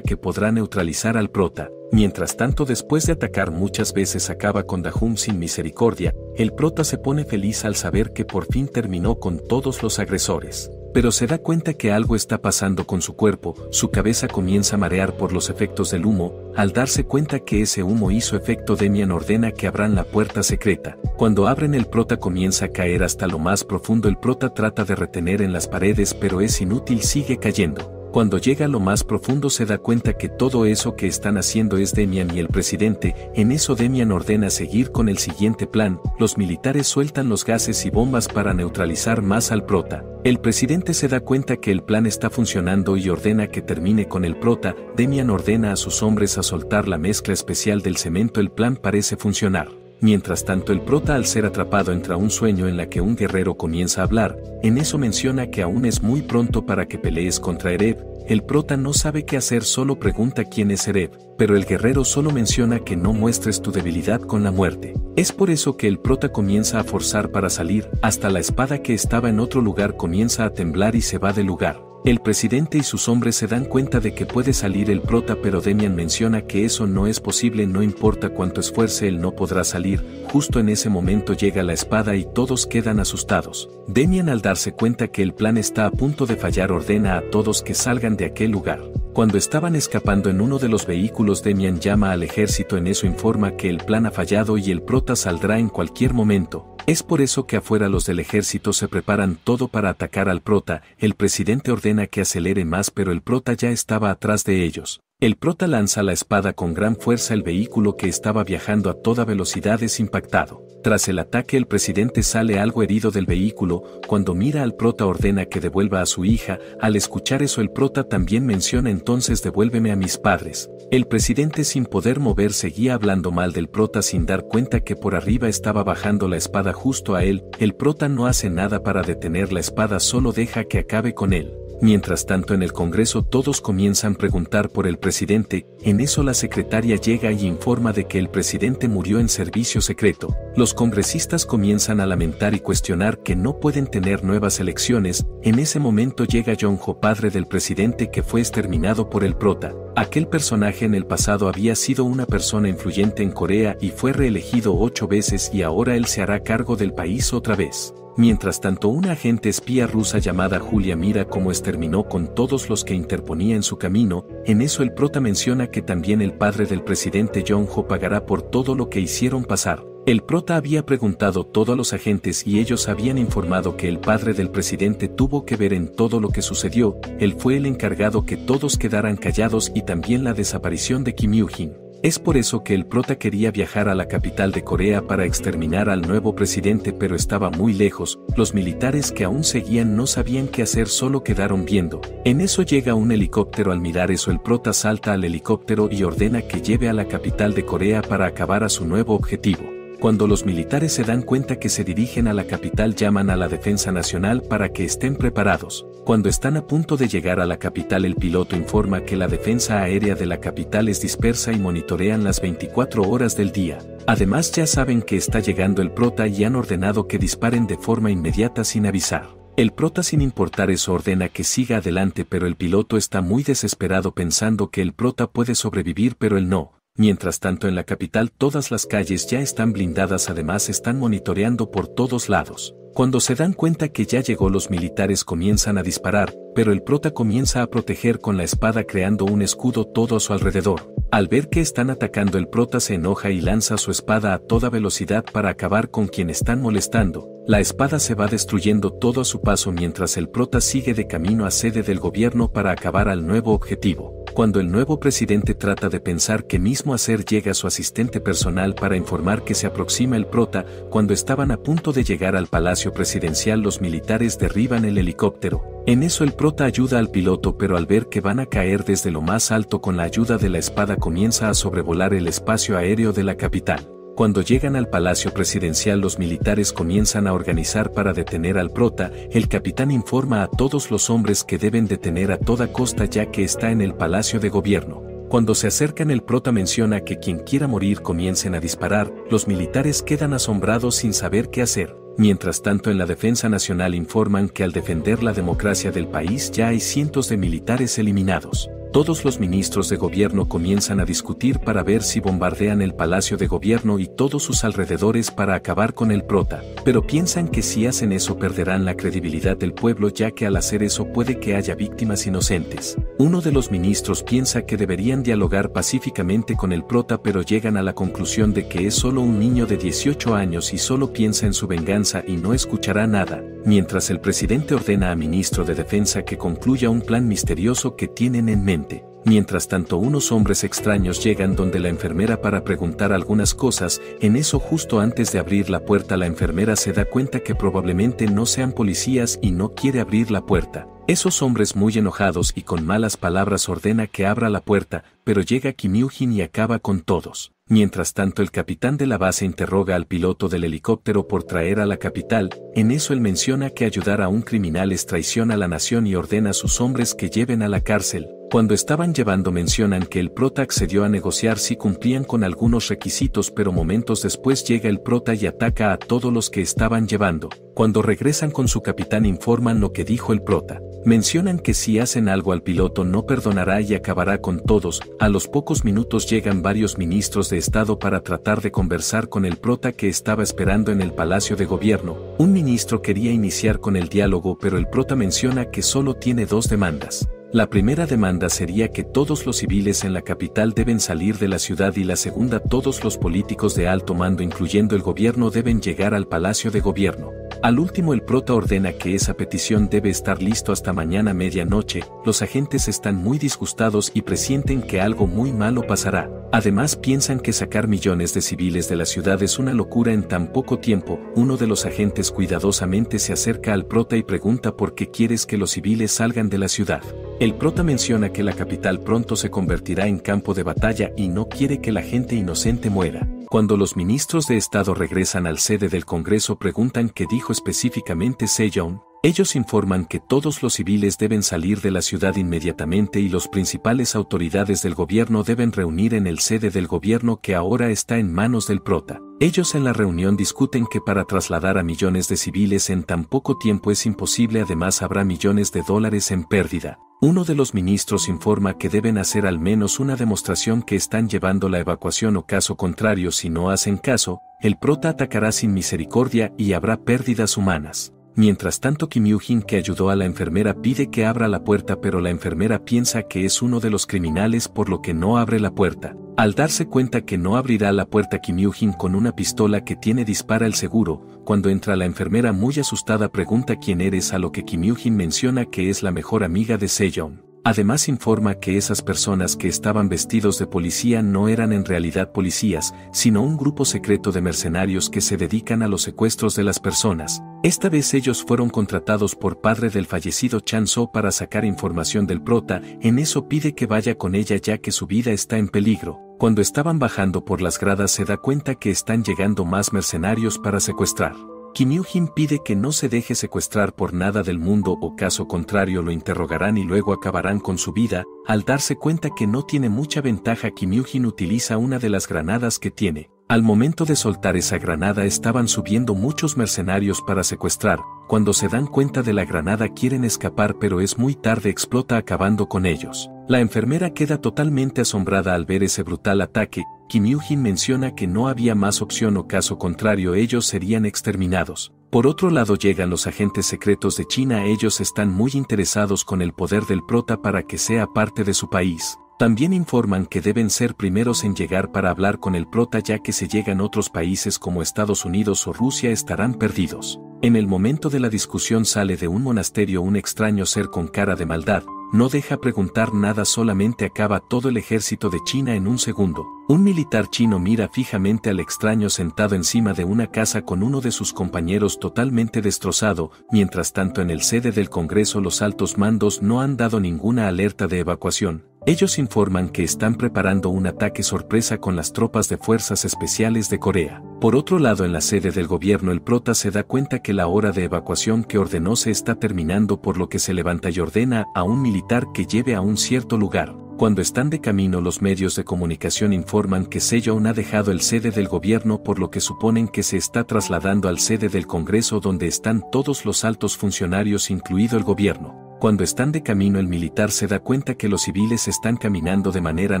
que podrá neutralizar al prota. Mientras tanto, después de atacar muchas veces acaba con Da-hun sin misericordia, el prota se pone feliz al saber que por fin terminó con todos los agresores. Pero se da cuenta que algo está pasando con su cuerpo, su cabeza comienza a marear por los efectos del humo. Al darse cuenta que ese humo hizo efecto, Demian ordena que abran la puerta secreta. Cuando abren el prota comienza a caer hasta lo más profundo. El prota trata de retener en las paredes pero es inútil, sigue cayendo. Cuando llega a lo más profundo se da cuenta que todo eso que están haciendo es Demian y el presidente. En eso Demian ordena seguir con el siguiente plan. Los militares sueltan los gases y bombas para neutralizar más al prota. El presidente se da cuenta que el plan está funcionando y ordena que termine con el prota. Demian ordena a sus hombres a soltar la mezcla especial del cemento. El plan parece funcionar. Mientras tanto el prota al ser atrapado entra a un sueño en la que un guerrero comienza a hablar. En eso menciona que aún es muy pronto para que pelees contra Ereb. El prota no sabe qué hacer, solo pregunta quién es Ereb, pero el guerrero solo menciona que no muestres tu debilidad con la muerte. Es por eso que el prota comienza a forzar para salir, hasta la espada que estaba en otro lugar comienza a temblar y se va del lugar. El presidente y sus hombres se dan cuenta de que puede salir el prota, pero Demian menciona que eso no es posible, no importa cuánto esfuerce él no podrá salir. Justo en ese momento llega la espada y todos quedan asustados. Demian al darse cuenta que el plan está a punto de fallar ordena a todos que salgan de aquel lugar. Cuando estaban escapando en uno de los vehículos Demian llama al ejército, en eso informa que el plan ha fallado y el prota saldrá en cualquier momento. Es por eso que afuera los del ejército se preparan todo para atacar al prota. El presidente ordena que acelere más pero el prota ya estaba atrás de ellos. El prota lanza la espada con gran fuerza. El vehículo que estaba viajando a toda velocidad es impactado. Tras el ataque el presidente sale algo herido del vehículo. Cuando mira al prota ordena que devuelva a su hija. Al escuchar eso el prota también menciona entonces devuélveme a mis padres. El presidente sin poder mover seguía hablando mal del prota sin dar cuenta que por arriba estaba bajando la espada justo a él. El prota no hace nada para detener la espada, solo deja que acabe con él. Mientras tanto en el Congreso todos comienzan a preguntar por el presidente. En eso la secretaria llega y informa de que el presidente murió en servicio secreto. Los congresistas comienzan a lamentar y cuestionar que no pueden tener nuevas elecciones. En ese momento llega Jong-ho, padre del presidente que fue exterminado por el prota. Aquel personaje en el pasado había sido una persona influyente en Corea y fue reelegido 8 veces y ahora él se hará cargo del país otra vez. Mientras tanto una agente espía rusa llamada Julia mira cómo exterminó con todos los que interponía en su camino. En eso el prota menciona que también el padre del presidente Jong-ho pagará por todo lo que hicieron pasar. El prota había preguntado todo a los agentes y ellos habían informado que el padre del presidente tuvo que ver en todo lo que sucedió. Él fue el encargado que todos quedaran callados y también la desaparición de Kim Yoo-jin. Es por eso que el prota quería viajar a la capital de Corea para exterminar al nuevo presidente, pero estaba muy lejos. Los militares que aún seguían no sabían qué hacer, solo quedaron viendo. En eso llega un helicóptero. Al mirar eso el prota salta al helicóptero y ordena que lleve a la capital de Corea para acabar a su nuevo objetivo. Cuando los militares se dan cuenta que se dirigen a la capital llaman a la Defensa Nacional para que estén preparados. Cuando están a punto de llegar a la capital el piloto informa que la defensa aérea de la capital es dispersa y monitorean las 24 horas del día. Además ya saben que está llegando el prota y han ordenado que disparen de forma inmediata sin avisar. El prota sin importar eso ordena que siga adelante, pero el piloto está muy desesperado pensando que el prota puede sobrevivir pero él no. Mientras tanto en la capital todas las calles ya están blindadas, además están monitoreando por todos lados. Cuando se dan cuenta que ya llegó los militares comienzan a disparar, pero el prota comienza a proteger con la espada creando un escudo todo a su alrededor. Al ver que están atacando el prota se enoja y lanza su espada a toda velocidad para acabar con quien están molestando. La espada se va destruyendo todo a su paso mientras el prota sigue de camino a sede del gobierno para acabar al nuevo objetivo. Cuando el nuevo presidente trata de pensar qué mismo hacer llega su asistente personal para informar que se aproxima el prota. Cuando estaban a punto de llegar al palacio presidencial los militares derriban el helicóptero. En eso el prota ayuda al piloto pero al ver que van a caer desde lo más alto con la ayuda de la espada comienza a sobrevolar el espacio aéreo de la capital. Cuando llegan al palacio presidencial los militares comienzan a organizar para detener al prota. El capitán informa a todos los hombres que deben detener a toda costa ya que está en el palacio de gobierno. Cuando se acercan el prota menciona que quien quiera morir comiencen a disparar. Los militares quedan asombrados sin saber qué hacer. Mientras tanto en la Defensa Nacional informan que al defender la democracia del país ya hay cientos de militares eliminados. Todos los ministros de gobierno comienzan a discutir para ver si bombardean el palacio de gobierno y todos sus alrededores para acabar con el prota, pero piensan que si hacen eso perderán la credibilidad del pueblo ya que al hacer eso puede que haya víctimas inocentes. Uno de los ministros piensa que deberían dialogar pacíficamente con el prota pero llegan a la conclusión de que es solo un niño de 18 años y solo piensa en su venganza y no escuchará nada, mientras el presidente ordena al ministro de Defensa que concluya un plan misterioso que tienen en mente. Mientras tanto unos hombres extraños llegan donde la enfermera para preguntar algunas cosas. En eso justo antes de abrir la puerta la enfermera se da cuenta que probablemente no sean policías y no quiere abrir la puerta. Esos hombres muy enojados y con malas palabras ordena que abra la puerta, pero llega Kim Yoo-jin y acaba con todos. Mientras tanto el capitán de la base interroga al piloto del helicóptero por traer a la capital. En eso él menciona que ayudar a un criminal es traición a la nación y ordena a sus hombres que lleven a la cárcel. Cuando estaban llevando mencionan que el prota accedió a negociar si cumplían con algunos requisitos pero momentos después llega el prota y ataca a todos los que estaban llevando. Cuando regresan con su capitán informan lo que dijo el prota. Mencionan que si hacen algo al piloto no perdonará y acabará con todos. A los pocos minutos llegan varios ministros de Estado para tratar de conversar con el prota que estaba esperando en el palacio de gobierno. Un ministro quería iniciar con el diálogo pero el prota menciona que solo tiene 2 demandas. La primera demanda sería que todos los civiles en la capital deben salir de la ciudad y la segunda todos los políticos de alto mando incluyendo el gobierno deben llegar al palacio de gobierno. Al último el prota ordena que esa petición debe estar listo hasta mañana medianoche. Los agentes están muy disgustados y presienten que algo muy malo pasará. Además piensan que sacar millones de civiles de la ciudad es una locura en tan poco tiempo. Uno de los agentes cuidadosamente se acerca al prota y pregunta por qué quieres que los civiles salgan de la ciudad. El prota menciona que la capital pronto se convertirá en campo de batalla y no quiere que la gente inocente muera. Cuando los ministros de Estado regresan al sede del Congreso preguntan qué dijo específicamente Sejong. Ellos informan que todos los civiles deben salir de la ciudad inmediatamente y las principales autoridades del gobierno deben reunir en el sede del gobierno que ahora está en manos del prota. Ellos en la reunión discuten que para trasladar a millones de civiles en tan poco tiempo es imposible, además habrá millones de dólares en pérdida. Uno de los ministros informa que deben hacer al menos una demostración que están llevando la evacuación o caso contrario si no hacen caso, el prota atacará sin misericordia y habrá pérdidas humanas. Mientras tanto Kim Yoo-jin, que ayudó a la enfermera, pide que abra la puerta pero la enfermera piensa que es uno de los criminales por lo que no abre la puerta. Al darse cuenta que no abrirá la puerta, Kim Yoo-jin con una pistola que tiene dispara el seguro. Cuando entra la enfermera muy asustada pregunta quién eres, a lo que Kim Yoo-jin menciona que es la mejor amiga de Sejong. Además informa que esas personas que estaban vestidos de policía no eran en realidad policías, sino un grupo secreto de mercenarios que se dedican a los secuestros de las personas. Esta vez ellos fueron contratados por padre del fallecido Chan-so para sacar información del prota. En eso pide que vaya con ella ya que su vida está en peligro. Cuando estaban bajando por las gradas se da cuenta que están llegando más mercenarios para secuestrar. Kim Yoo-jin pide que no se deje secuestrar por nada del mundo o caso contrario lo interrogarán y luego acabarán con su vida. Al darse cuenta que no tiene mucha ventaja, Kim Yoo-jin utiliza una de las granadas que tiene. Al momento de soltar esa granada estaban subiendo muchos mercenarios para secuestrar. Cuando se dan cuenta de la granada quieren escapar pero es muy tarde, explota acabando con ellos. La enfermera queda totalmente asombrada al ver ese brutal ataque. Kim Yoo-jin menciona que no había más opción o caso contrario ellos serían exterminados. Por otro lado llegan los agentes secretos de China, ellos están muy interesados con el poder del prota para que sea parte de su país. También informan que deben ser primeros en llegar para hablar con el prota ya que si llegan otros países como Estados Unidos o Rusia estarán perdidos. En el momento de la discusión sale de un monasterio un extraño ser con cara de maldad, no deja preguntar nada, solamente acaba todo el ejército de China en un segundo. Un militar chino mira fijamente al extraño sentado encima de una casa con uno de sus compañeros totalmente destrozado. Mientras tanto en el sede del Congreso los altos mandos no han dado ninguna alerta de evacuación. Ellos informan que están preparando un ataque sorpresa con las tropas de fuerzas especiales de Corea. Por otro lado en la sede del gobierno el prota se da cuenta que la hora de evacuación que ordenó se está terminando, por lo que se levanta y ordena a un militar que lleve a un cierto lugar. Cuando están de camino los medios de comunicación informan que Sejong ha dejado el sede del gobierno, por lo que suponen que se está trasladando al sede del Congreso donde están todos los altos funcionarios incluido el gobierno. Cuando están de camino el militar se da cuenta que los civiles están caminando de manera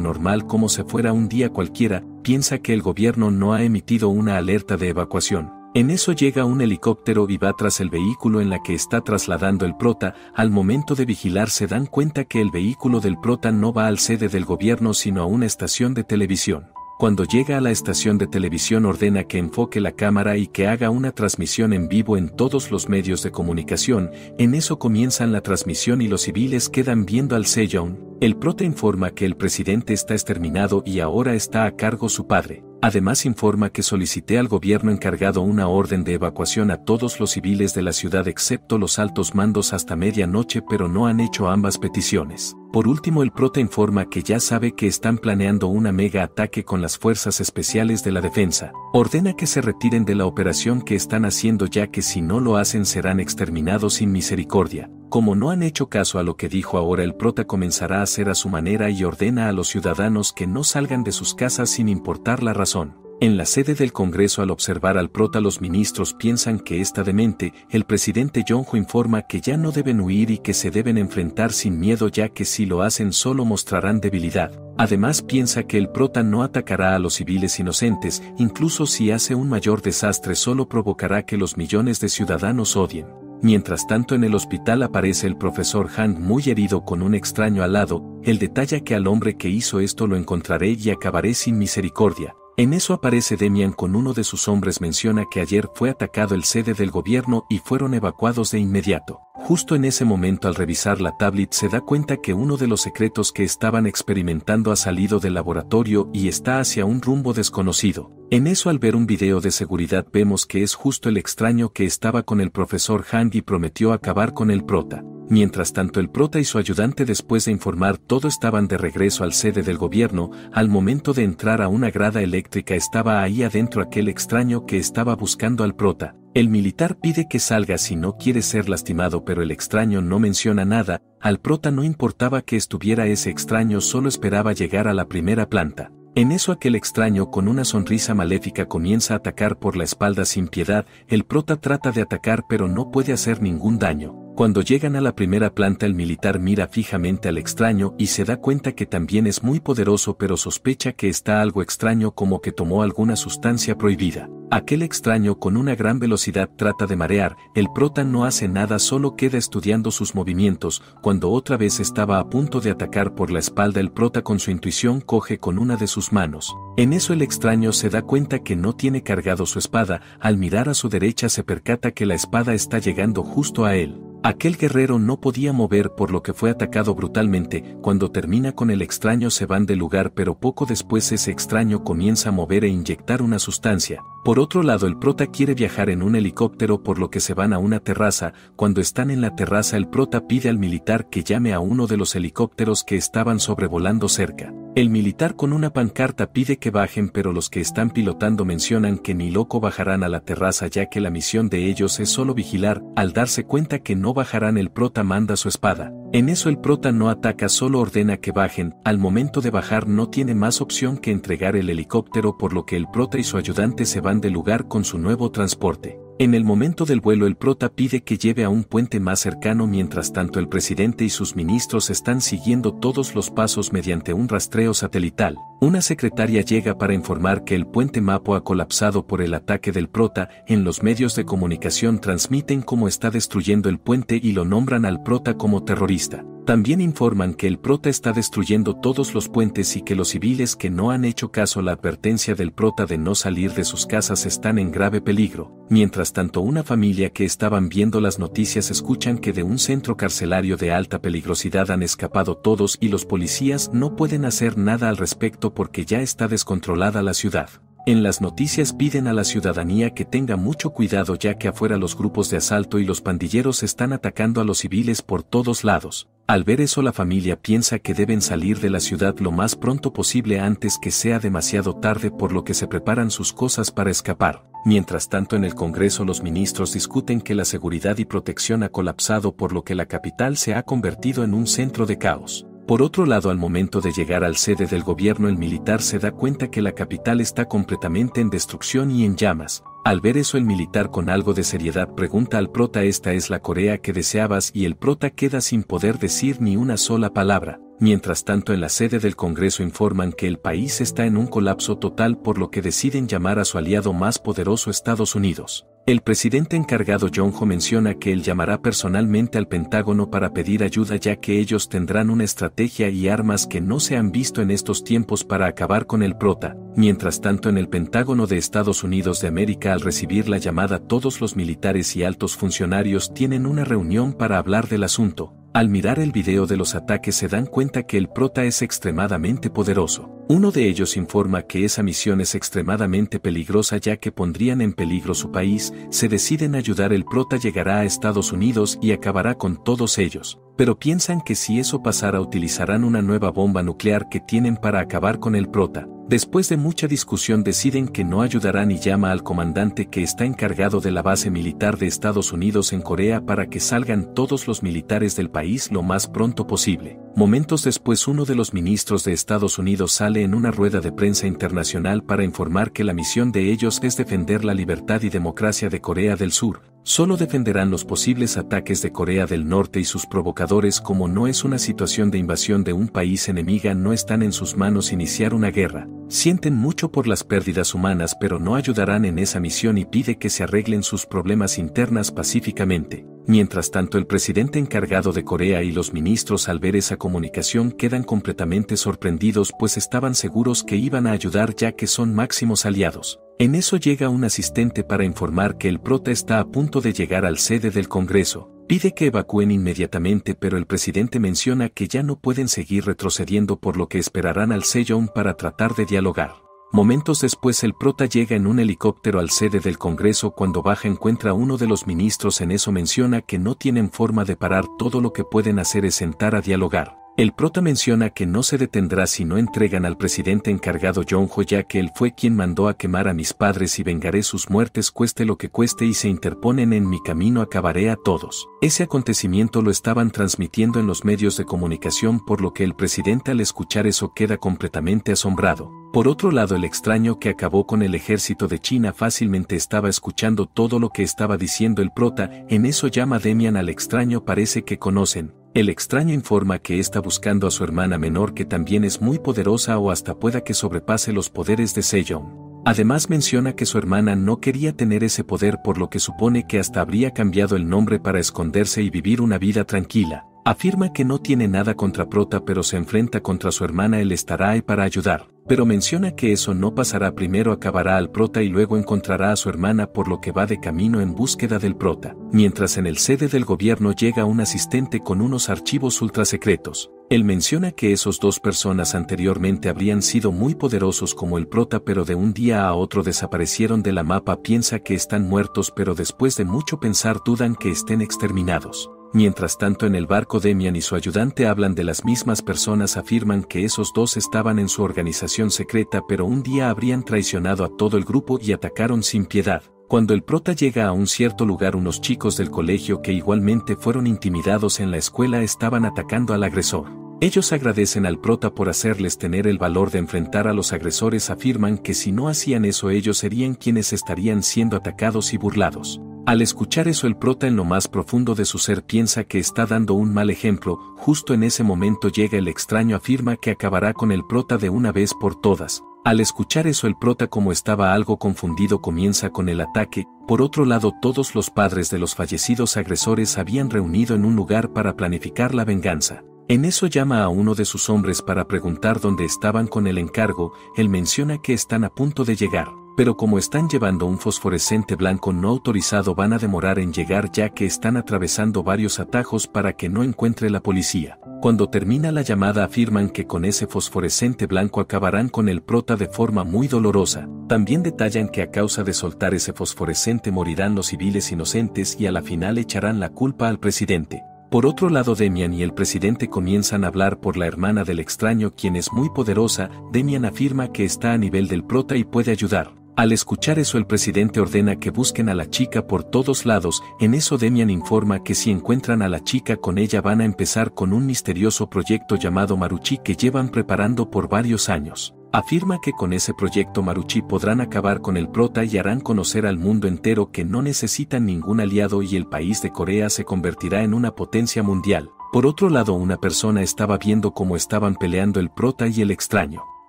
normal como si fuera un día cualquiera, piensa que el gobierno no ha emitido una alerta de evacuación. En eso llega un helicóptero y va tras el vehículo en la que está trasladando el prota. Al momento de vigilar se dan cuenta que el vehículo del prota no va al sede del gobierno sino a una estación de televisión. Cuando llega a la estación de televisión ordena que enfoque la cámara y que haga una transmisión en vivo en todos los medios de comunicación. En eso comienzan la transmisión y los civiles quedan viendo al Sejong. El prota informa que el presidente está exterminado y ahora está a cargo su padre. Además informa que solicité al gobierno encargado una orden de evacuación a todos los civiles de la ciudad excepto los altos mandos hasta medianoche, pero no han hecho ambas peticiones. Por último el prota informa que ya sabe que están planeando una mega ataque con las fuerzas especiales de la defensa. Ordena que se retiren de la operación que están haciendo ya que si no lo hacen serán exterminados sin misericordia. Como no han hecho caso a lo que dijo ahora el prota comenzará a hacer a su manera y ordena a los ciudadanos que no salgan de sus casas sin importar la razón. En la sede del Congreso al observar al prota los ministros piensan que está demente. El presidente Jong-ho informa que ya no deben huir y que se deben enfrentar sin miedo ya que si lo hacen solo mostrarán debilidad. Además piensa que el prota no atacará a los civiles inocentes, incluso si hace un mayor desastre solo provocará que los millones de ciudadanos odien. Mientras tanto en el hospital aparece el profesor Han muy herido con un extraño al lado. Él detalla que al hombre que hizo esto lo encontraré y acabaré sin misericordia. En eso aparece Demian con uno de sus hombres, menciona que ayer fue atacado el sede del gobierno y fueron evacuados de inmediato. Justo en ese momento, al revisar la tablet, se da cuenta que uno de los secretos que estaban experimentando ha salido del laboratorio y está hacia un rumbo desconocido. En eso, al ver un video de seguridad, vemos que es justo el extraño que estaba con el profesor Hank y prometió acabar con el prota. Mientras tanto, el prota y su ayudante, después de informar todo, estaban de regreso al sede del gobierno. Al momento de entrar a una grada eléctrica, estaba ahí adentro aquel extraño que estaba buscando al prota. El militar pide que salga si no quiere ser lastimado, pero el extraño no menciona nada. Al prota no importaba que estuviera ese extraño, solo esperaba llegar a la primera planta. En eso, aquel extraño con una sonrisa maléfica comienza a atacar por la espalda sin piedad. El prota trata de atacar pero no puede hacer ningún daño. Cuando llegan a la primera planta, el militar mira fijamente al extraño y se da cuenta que también es muy poderoso, pero sospecha que está algo extraño, como que tomó alguna sustancia prohibida. Aquel extraño con una gran velocidad trata de marear. El prota no hace nada, solo queda estudiando sus movimientos. Cuando otra vez estaba a punto de atacar por la espalda, el prota con su intuición coge con una de sus manos. En eso, el extraño se da cuenta que no tiene cargado su espada. Al mirar a su derecha, se percata que la espada está llegando justo a él. Aquel guerrero no podía mover, por lo que fue atacado brutalmente. Cuando termina con el extraño, se van del lugar, pero poco después ese extraño comienza a mover e inyectar una sustancia. Por otro lado, el prota quiere viajar en un helicóptero, por lo que se van a una terraza. Cuando están en la terraza, el prota pide al militar que llame a uno de los helicópteros que estaban sobrevolando cerca. El militar con una pancarta pide que bajen, pero los que están pilotando mencionan que ni loco bajarán a la terraza, ya que la misión de ellos es solo vigilar. Al darse cuenta que no bajarán, el prota manda su espada. En eso, el prota no ataca, solo ordena que bajen. Al momento de bajar, no tiene más opción que entregar el helicóptero, por lo que el prota y su ayudante se van del lugar con su nuevo transporte. En el momento del vuelo, el prota pide que lleve a un puente más cercano. Mientras tanto, el presidente y sus ministros están siguiendo todos los pasos mediante un rastreo satelital. Una secretaria llega para informar que el puente Mapo ha colapsado por el ataque del prota. En los medios de comunicación transmiten cómo está destruyendo el puente y lo nombran al prota como terrorista. También informan que el prota está destruyendo todos los puentes y que los civiles que no han hecho caso a la advertencia del prota de no salir de sus casas están en grave peligro. Mientras tanto, una familia que estaban viendo las noticias escuchan que de un centro carcelario de alta peligrosidad han escapado todos y los policías no pueden hacer nada al respecto porque ya está descontrolada la ciudad. En las noticias piden a la ciudadanía que tenga mucho cuidado, ya que afuera los grupos de asalto y los pandilleros están atacando a los civiles por todos lados. Al ver eso, la familia piensa que deben salir de la ciudad lo más pronto posible antes que sea demasiado tarde, por lo que se preparan sus cosas para escapar. Mientras tanto, en el Congreso los ministros discuten que la seguridad y protección ha colapsado, por lo que la capital se ha convertido en un centro de caos. Por otro lado, al momento de llegar al sede del gobierno, el militar se da cuenta que la capital está completamente en destrucción y en llamas. Al ver eso, el militar con algo de seriedad pregunta al prota: ¿esta es la Corea que deseabas? Y el prota queda sin poder decir ni una sola palabra. Mientras tanto, en la sede del Congreso informan que el país está en un colapso total, por lo que deciden llamar a su aliado más poderoso, Estados Unidos. El presidente encargado Jong-ho menciona que él llamará personalmente al Pentágono para pedir ayuda, ya que ellos tendrán una estrategia y armas que no se han visto en estos tiempos para acabar con el prota. Mientras tanto, en el Pentágono de Estados Unidos de América, al recibir la llamada, todos los militares y altos funcionarios tienen una reunión para hablar del asunto. Al mirar el video de los ataques se dan cuenta que el prota es extremadamente poderoso. Uno de ellos informa que esa misión es extremadamente peligrosa, ya que pondrían en peligro su país. Se deciden ayudar, el prota llegará a Estados Unidos y acabará con todos ellos. Pero piensan que si eso pasara utilizarán una nueva bomba nuclear que tienen para acabar con el prota. Después de mucha discusión deciden que no ayudarán y llama al comandante que está encargado de la base militar de Estados Unidos en Corea para que salgan todos los militares del país lo más pronto posible. Momentos después, uno de los ministros de Estados Unidos sale en una rueda de prensa internacional para informar que la misión de ellos es defender la libertad y democracia de Corea del Sur. Solo defenderán los posibles ataques de Corea del Norte y sus provocadores. Como no es una situación de invasión de un país enemiga, no están en sus manos iniciar una guerra. Sienten mucho por las pérdidas humanas pero no ayudarán en esa misión y pide que se arreglen sus problemas internas pacíficamente. Mientras tanto, el presidente encargado de Corea y los ministros al ver esa comunicación quedan completamente sorprendidos pues estaban seguros que iban a ayudar ya que son máximos aliados. En eso llega un asistente para informar que el prota está a punto de llegar al sede del Congreso. Pide que evacúen inmediatamente pero el presidente menciona que ya no pueden seguir retrocediendo por lo que esperarán al Sejong para tratar de dialogar. Momentos después el prota llega en un helicóptero al sede del Congreso. Cuando baja encuentra a uno de los ministros. En eso menciona que no tienen forma de parar, todo lo que pueden hacer es sentar a dialogar. El prota menciona que no se detendrá si no entregan al presidente encargado Jong-ho ya que él fue quien mandó a quemar a mis padres y vengaré sus muertes cueste lo que cueste y se interponen en mi camino acabaré a todos. Ese acontecimiento lo estaban transmitiendo en los medios de comunicación por lo que el presidente al escuchar eso queda completamente asombrado. Por otro lado, el extraño que acabó con el ejército de China fácilmente estaba escuchando todo lo que estaba diciendo el prota. En eso llama a Demian al extraño, parece que conocen. El extraño informa que está buscando a su hermana menor que también es muy poderosa o hasta pueda que sobrepase los poderes de Sejong. Además menciona que su hermana no quería tener ese poder por lo que supone que hasta habría cambiado el nombre para esconderse y vivir una vida tranquila. Afirma que no tiene nada contra Prota pero se enfrenta contra su hermana, él estará ahí para ayudar. Pero menciona que eso no pasará, primero acabará al prota y luego encontrará a su hermana por lo que va de camino en búsqueda del prota. Mientras en el sede del gobierno llega un asistente con unos archivos ultrasecretos. Él menciona que esos dos personas anteriormente habrían sido muy poderosos como el prota pero de un día a otro desaparecieron de la mapa, piensa que están muertos pero después de mucho pensar dudan que estén exterminados. Mientras tanto en el barco Demian y su ayudante hablan de las mismas personas, afirman que esos dos estaban en su organización secreta pero un día habrían traicionado a todo el grupo y atacaron sin piedad. Cuando el prota llega a un cierto lugar, unos chicos del colegio que igualmente fueron intimidados en la escuela estaban atacando al agresor. Ellos agradecen al prota por hacerles tener el valor de enfrentar a los agresores, afirman que si no hacían eso ellos serían quienes estarían siendo atacados y burlados. Al escuchar eso el prota en lo más profundo de su ser piensa que está dando un mal ejemplo. Justo en ese momento llega el extraño, afirma que acabará con el prota de una vez por todas. Al escuchar eso el prota, como estaba algo confundido, comienza con el ataque. Por otro lado, todos los padres de los fallecidos agresores se habían reunido en un lugar para planificar la venganza. En eso llama a uno de sus hombres para preguntar dónde estaban con el encargo. Él menciona que están a punto de llegar, pero como están llevando un fosforescente blanco no autorizado van a demorar en llegar ya que están atravesando varios atajos para que no encuentre la policía. Cuando termina la llamada afirman que con ese fosforescente blanco acabarán con el prota de forma muy dolorosa. También detallan que a causa de soltar ese fosforescente morirán los civiles inocentes y a la final echarán la culpa al presidente. Por otro lado, Demian y el presidente comienzan a hablar por la hermana del extraño, quien es muy poderosa. Demian afirma que está a nivel del prota y puede ayudar. Al escuchar eso el presidente ordena que busquen a la chica por todos lados. En eso Demian informa que si encuentran a la chica con ella van a empezar con un misterioso proyecto llamado Maruchi que llevan preparando por varios años. Afirma que con ese proyecto Maruchi podrán acabar con el prota y harán conocer al mundo entero que no necesitan ningún aliado y el país de Corea se convertirá en una potencia mundial. Por otro lado, una persona estaba viendo cómo estaban peleando el prota y el extraño.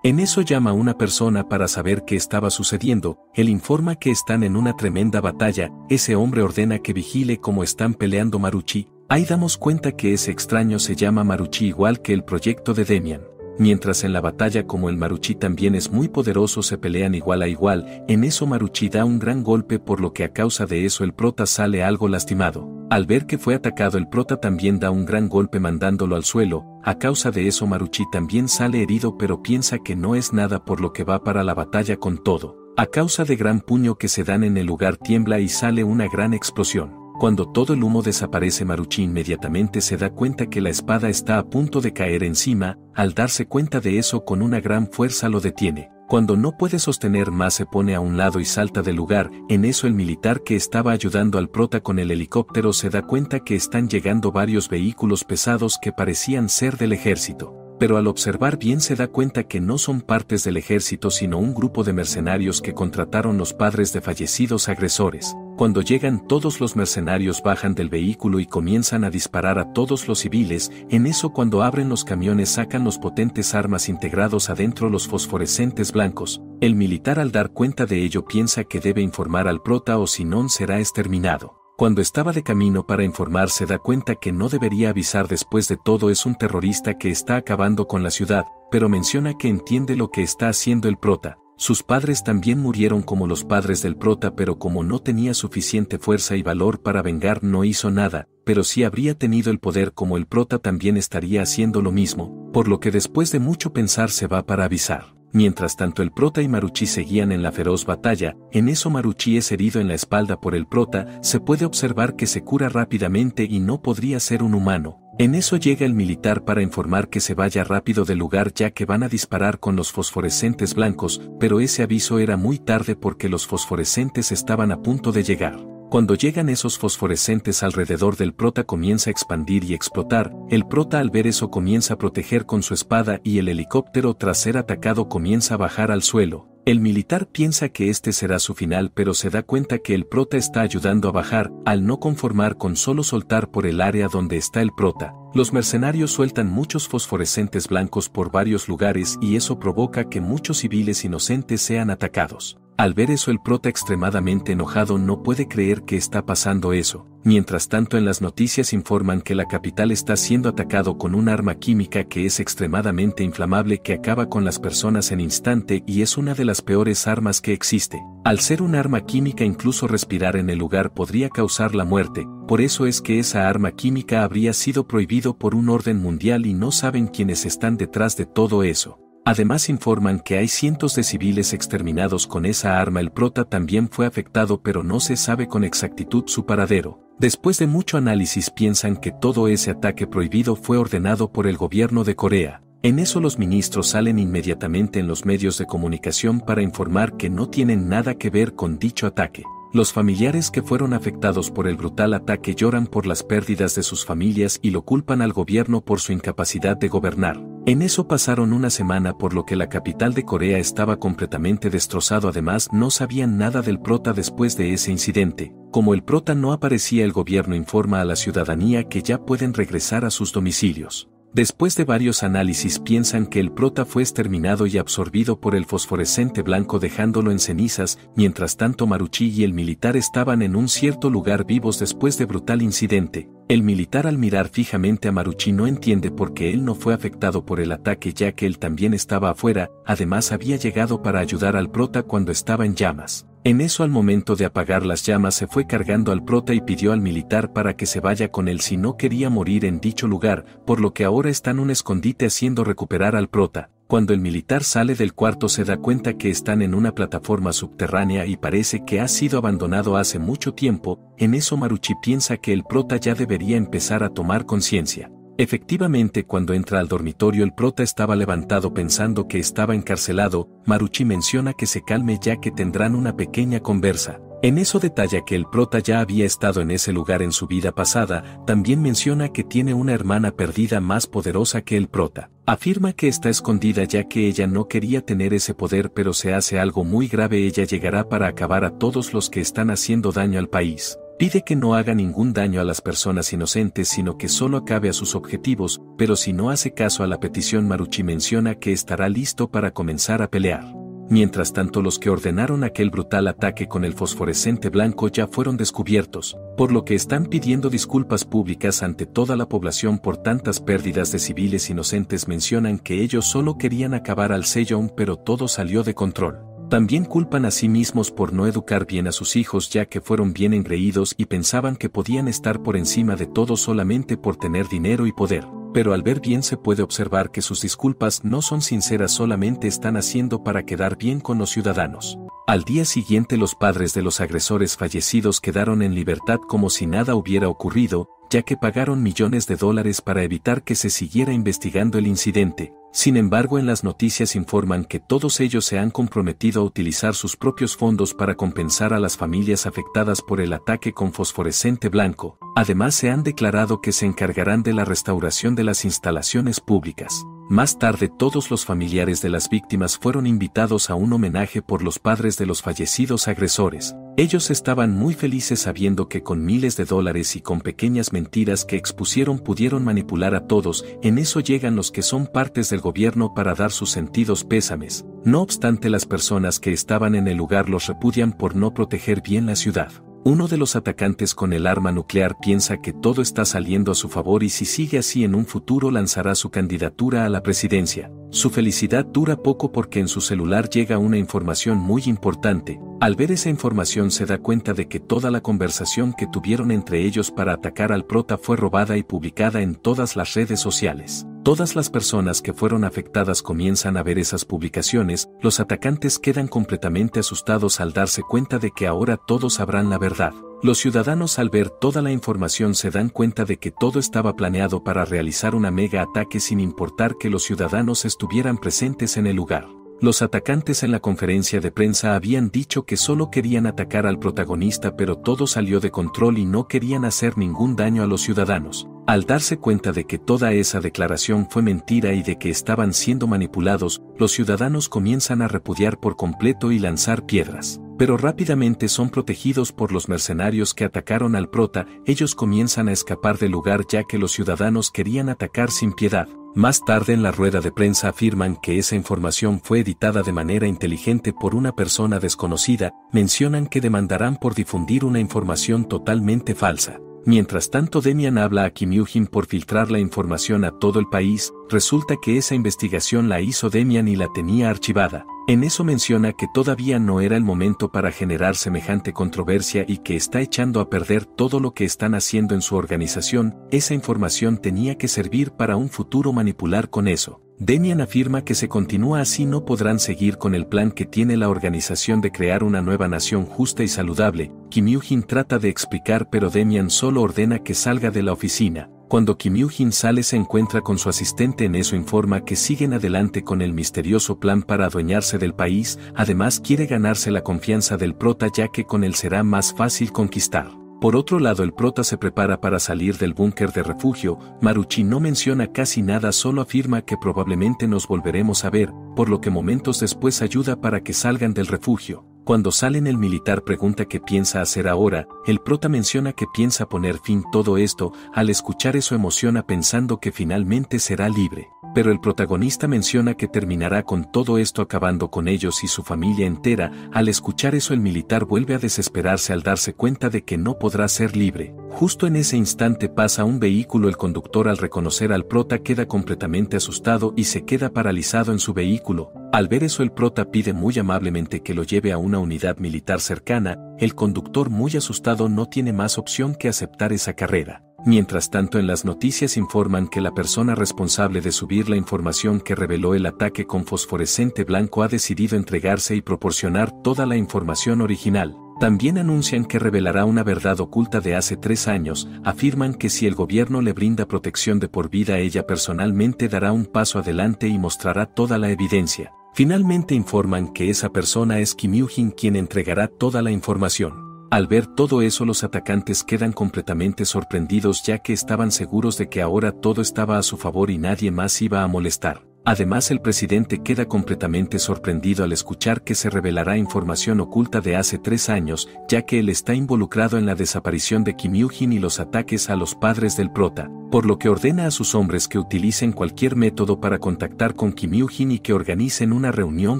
En eso llama a una persona para saber qué estaba sucediendo. Él informa que están en una tremenda batalla. Ese hombre ordena que vigile cómo están peleando Maruchi. Ahí damos cuenta que ese extraño se llama Maruchi igual que el proyecto de Demian. Mientras en la batalla, como el Maruchi también es muy poderoso, se pelean igual a igual. En eso Maruchi da un gran golpe por lo que a causa de eso el prota sale algo lastimado. Al ver que fue atacado el prota también da un gran golpe mandándolo al suelo. A causa de eso Maruchi también sale herido pero piensa que no es nada por lo que va para la batalla con todo. A causa de gran puño que se dan en el lugar tiembla y sale una gran explosión. Cuando todo el humo desaparece Maruchi inmediatamente se da cuenta que la espada está a punto de caer encima. Al darse cuenta de eso con una gran fuerza lo detiene. Cuando no puede sostener más se pone a un lado y salta del lugar. En eso el militar que estaba ayudando al prota con el helicóptero se da cuenta que están llegando varios vehículos pesados que parecían ser del ejército. Pero al observar bien se da cuenta que no son partes del ejército sino un grupo de mercenarios que contrataron los padres de fallecidos agresores. Cuando llegan, todos los mercenarios bajan del vehículo y comienzan a disparar a todos los civiles. En eso, cuando abren los camiones, sacan los potentes armas integrados adentro los fosforescentes blancos. El militar, al dar cuenta de ello, piensa que debe informar al prota o si no será exterminado. Cuando estaba de camino para informar, se da cuenta que no debería avisar. Después de todo, es un terrorista que está acabando con la ciudad, pero menciona que entiende lo que está haciendo el prota. Sus padres también murieron como los padres del prota, pero como no tenía suficiente fuerza y valor para vengar, no hizo nada, pero si habría tenido el poder como el prota, también estaría haciendo lo mismo, por lo que después de mucho pensar se va para avisar. Mientras tanto, el prota y Marucci seguían en la feroz batalla. En eso, Marucci es herido en la espalda por el prota. Se puede observar que se cura rápidamente y no podría ser un humano. En eso llega el militar para informar que se vaya rápido del lugar, ya que van a disparar con los fosforescentes blancos, pero ese aviso era muy tarde porque los fosforescentes estaban a punto de llegar. Cuando llegan esos fosforescentes alrededor del prota, comienza a expandir y explotar. El prota, al ver eso, comienza a proteger con su espada y el helicóptero, tras ser atacado, comienza a bajar al suelo. El militar piensa que este será su final, pero se da cuenta que el prota está ayudando a bajar. Al no conformar con solo soltar por el área donde está el prota, los mercenarios sueltan muchos fosforescentes blancos por varios lugares y eso provoca que muchos civiles inocentes sean atacados. Al ver eso, el prota, extremadamente enojado, no puede creer que está pasando eso. Mientras tanto, en las noticias informan que la capital está siendo atacado con un arma química que es extremadamente inflamable, que acaba con las personas en instante y es una de las peores armas que existe. Al ser un arma química, incluso respirar en el lugar podría causar la muerte. Por eso es que esa arma química habría sido prohibido por un orden mundial y no saben quiénes están detrás de todo eso. Además, informan que hay cientos de civiles exterminados con esa arma. El prota también fue afectado, pero no se sabe con exactitud su paradero. Después de mucho análisis, piensan que todo ese ataque prohibido fue ordenado por el gobierno de Corea. En eso, los ministros salen inmediatamente en los medios de comunicación para informar que no tienen nada que ver con dicho ataque. Los familiares que fueron afectados por el brutal ataque lloran por las pérdidas de sus familias y lo culpan al gobierno por su incapacidad de gobernar. En eso pasaron una semana, por lo que la capital de Corea estaba completamente destrozado. Además, no sabían nada del prota después de ese incidente. Como el prota no aparecía, el gobierno informa a la ciudadanía que ya pueden regresar a sus domicilios. Después de varios análisis, piensan que el prota fue exterminado y absorbido por el fosforescente blanco, dejándolo en cenizas. Mientras tanto, Marucci y el militar estaban en un cierto lugar vivos después de brutal incidente. El militar, al mirar fijamente a Marucci, no entiende por qué él no fue afectado por el ataque, ya que él también estaba afuera. Además, había llegado para ayudar al prota cuando estaba en llamas. En eso, al momento de apagar las llamas, se fue cargando al prota y pidió al militar para que se vaya con él si no quería morir en dicho lugar, por lo que ahora está en un escondite haciendo recuperar al prota. Cuando el militar sale del cuarto, se da cuenta que están en una plataforma subterránea y parece que ha sido abandonado hace mucho tiempo. En eso, Marucci piensa que el prota ya debería empezar a tomar conciencia. Efectivamente, cuando entra al dormitorio, el prota estaba levantado pensando que estaba encarcelado. Marucci menciona que se calme, ya que tendrán una pequeña conversa. En eso detalla que el prota ya había estado en ese lugar en su vida pasada. También menciona que tiene una hermana perdida más poderosa que el prota. Afirma que está escondida, ya que ella no quería tener ese poder, pero se hace algo muy grave. Ella llegará para acabar a todos los que están haciendo daño al país. Pide que no haga ningún daño a las personas inocentes, sino que solo acabe a sus objetivos, pero si no hace caso a la petición, Marucci menciona que estará listo para comenzar a pelear. Mientras tanto, los que ordenaron aquel brutal ataque con el fosforescente blanco ya fueron descubiertos, por lo que están pidiendo disculpas públicas ante toda la población por tantas pérdidas de civiles inocentes. Mencionan que ellos solo querían acabar al Sejong, pero todo salió de control. También culpan a sí mismos por no educar bien a sus hijos, ya que fueron bien engreídos y pensaban que podían estar por encima de todo solamente por tener dinero y poder. Pero al ver bien, se puede observar que sus disculpas no son sinceras, solamente están haciendo para quedar bien con los ciudadanos. Al día siguiente, los padres de los agresores fallecidos quedaron en libertad como si nada hubiera ocurrido, ya que pagaron millones de dólares para evitar que se siguiera investigando el incidente. Sin embargo, en las noticias informan que todos ellos se han comprometido a utilizar sus propios fondos para compensar a las familias afectadas por el ataque con fosforescente blanco. Además, se han declarado que se encargarán de la restauración de las instalaciones públicas. Más tarde todos los familiares de las víctimas fueron invitados a un homenaje por los padres de los fallecidos agresores. Ellos estaban muy felices sabiendo que con miles de dólares y con pequeñas mentiras que expusieron pudieron manipular a todos. En eso llegan los que son partes del gobierno para dar sus sentidos pésames. No obstante, las personas que estaban en el lugar los repudian por no proteger bien la ciudad. Uno de los atacantes con el arma nuclear piensa que todo está saliendo a su favor y si sigue así en un futuro lanzará su candidatura a la presidencia. Su felicidad dura poco porque en su celular llega una información muy importante. Al ver esa información se da cuenta de que toda la conversación que tuvieron entre ellos para atacar al prota fue robada y publicada en todas las redes sociales. Todas las personas que fueron afectadas comienzan a ver esas publicaciones, los atacantes quedan completamente asustados al darse cuenta de que ahora todos sabrán la verdad. Los ciudadanos al ver toda la información se dan cuenta de que todo estaba planeado para realizar una mega ataque sin importar que los ciudadanos estuvieran presentes en el lugar. Los atacantes en la conferencia de prensa habían dicho que solo querían atacar al protagonista, pero todo salió de control y no querían hacer ningún daño a los ciudadanos. Al darse cuenta de que toda esa declaración fue mentira y de que estaban siendo manipulados, los ciudadanos comienzan a repudiar por completo y lanzar piedras. Pero rápidamente son protegidos por los mercenarios que atacaron al prota. Ellos comienzan a escapar del lugar ya que los ciudadanos querían atacar sin piedad. Más tarde en la rueda de prensa afirman que esa información fue editada de manera inteligente por una persona desconocida. Mencionan que demandarán por difundir una información totalmente falsa. Mientras tanto, Demian habla a Kim Yoo-jin por filtrar la información a todo el país. Resulta que esa investigación la hizo Demian y la tenía archivada. En eso menciona que todavía no era el momento para generar semejante controversia y que está echando a perder todo lo que están haciendo en su organización. Esa información tenía que servir para un futuro manipular con eso. Demian afirma que si continúa así no podrán seguir con el plan que tiene la organización de crear una nueva nación justa y saludable. Kim Yoo-jin trata de explicar, pero Demian solo ordena que salga de la oficina. Cuando Kim Yoo-jin sale se encuentra con su asistente, en eso informa que siguen adelante con el misterioso plan para adueñarse del país. Además quiere ganarse la confianza del prota ya que con él será más fácil conquistar. Por otro lado, el prota se prepara para salir del búnker de refugio. Maruchi no menciona casi nada, solo afirma que probablemente nos volveremos a ver, por lo que momentos después ayuda para que salgan del refugio. Cuando salen, el militar pregunta qué piensa hacer ahora. El prota menciona que piensa poner fin a todo esto. Al escuchar eso emociona pensando que finalmente será libre. Pero el protagonista menciona que terminará con todo esto acabando con ellos y su familia entera. Al escuchar eso el militar vuelve a desesperarse al darse cuenta de que no podrá ser libre. Justo en ese instante pasa un vehículo. El conductor al reconocer al prota queda completamente asustado y se queda paralizado en su vehículo. Al ver eso el prota pide muy amablemente que lo lleve a una unidad militar cercana. El conductor muy asustado no tiene más opción que aceptar esa carrera. Mientras tanto, en las noticias informan que la persona responsable de subir la información que reveló el ataque con fosforescente blanco ha decidido entregarse y proporcionar toda la información original. También anuncian que revelará una verdad oculta de hace 3 años. Afirman que si el gobierno le brinda protección de por vida, ella personalmente dará un paso adelante y mostrará toda la evidencia. Finalmente informan que esa persona es Kim Yoo-jin, quien entregará toda la información. Al ver todo eso los atacantes quedan completamente sorprendidos ya que estaban seguros de que ahora todo estaba a su favor y nadie más iba a molestar. Además, el presidente queda completamente sorprendido al escuchar que se revelará información oculta de hace 3 años, ya que él está involucrado en la desaparición de Kim Yoo-jin y los ataques a los padres del prota, por lo que ordena a sus hombres que utilicen cualquier método para contactar con Kim Yoo-jin y que organicen una reunión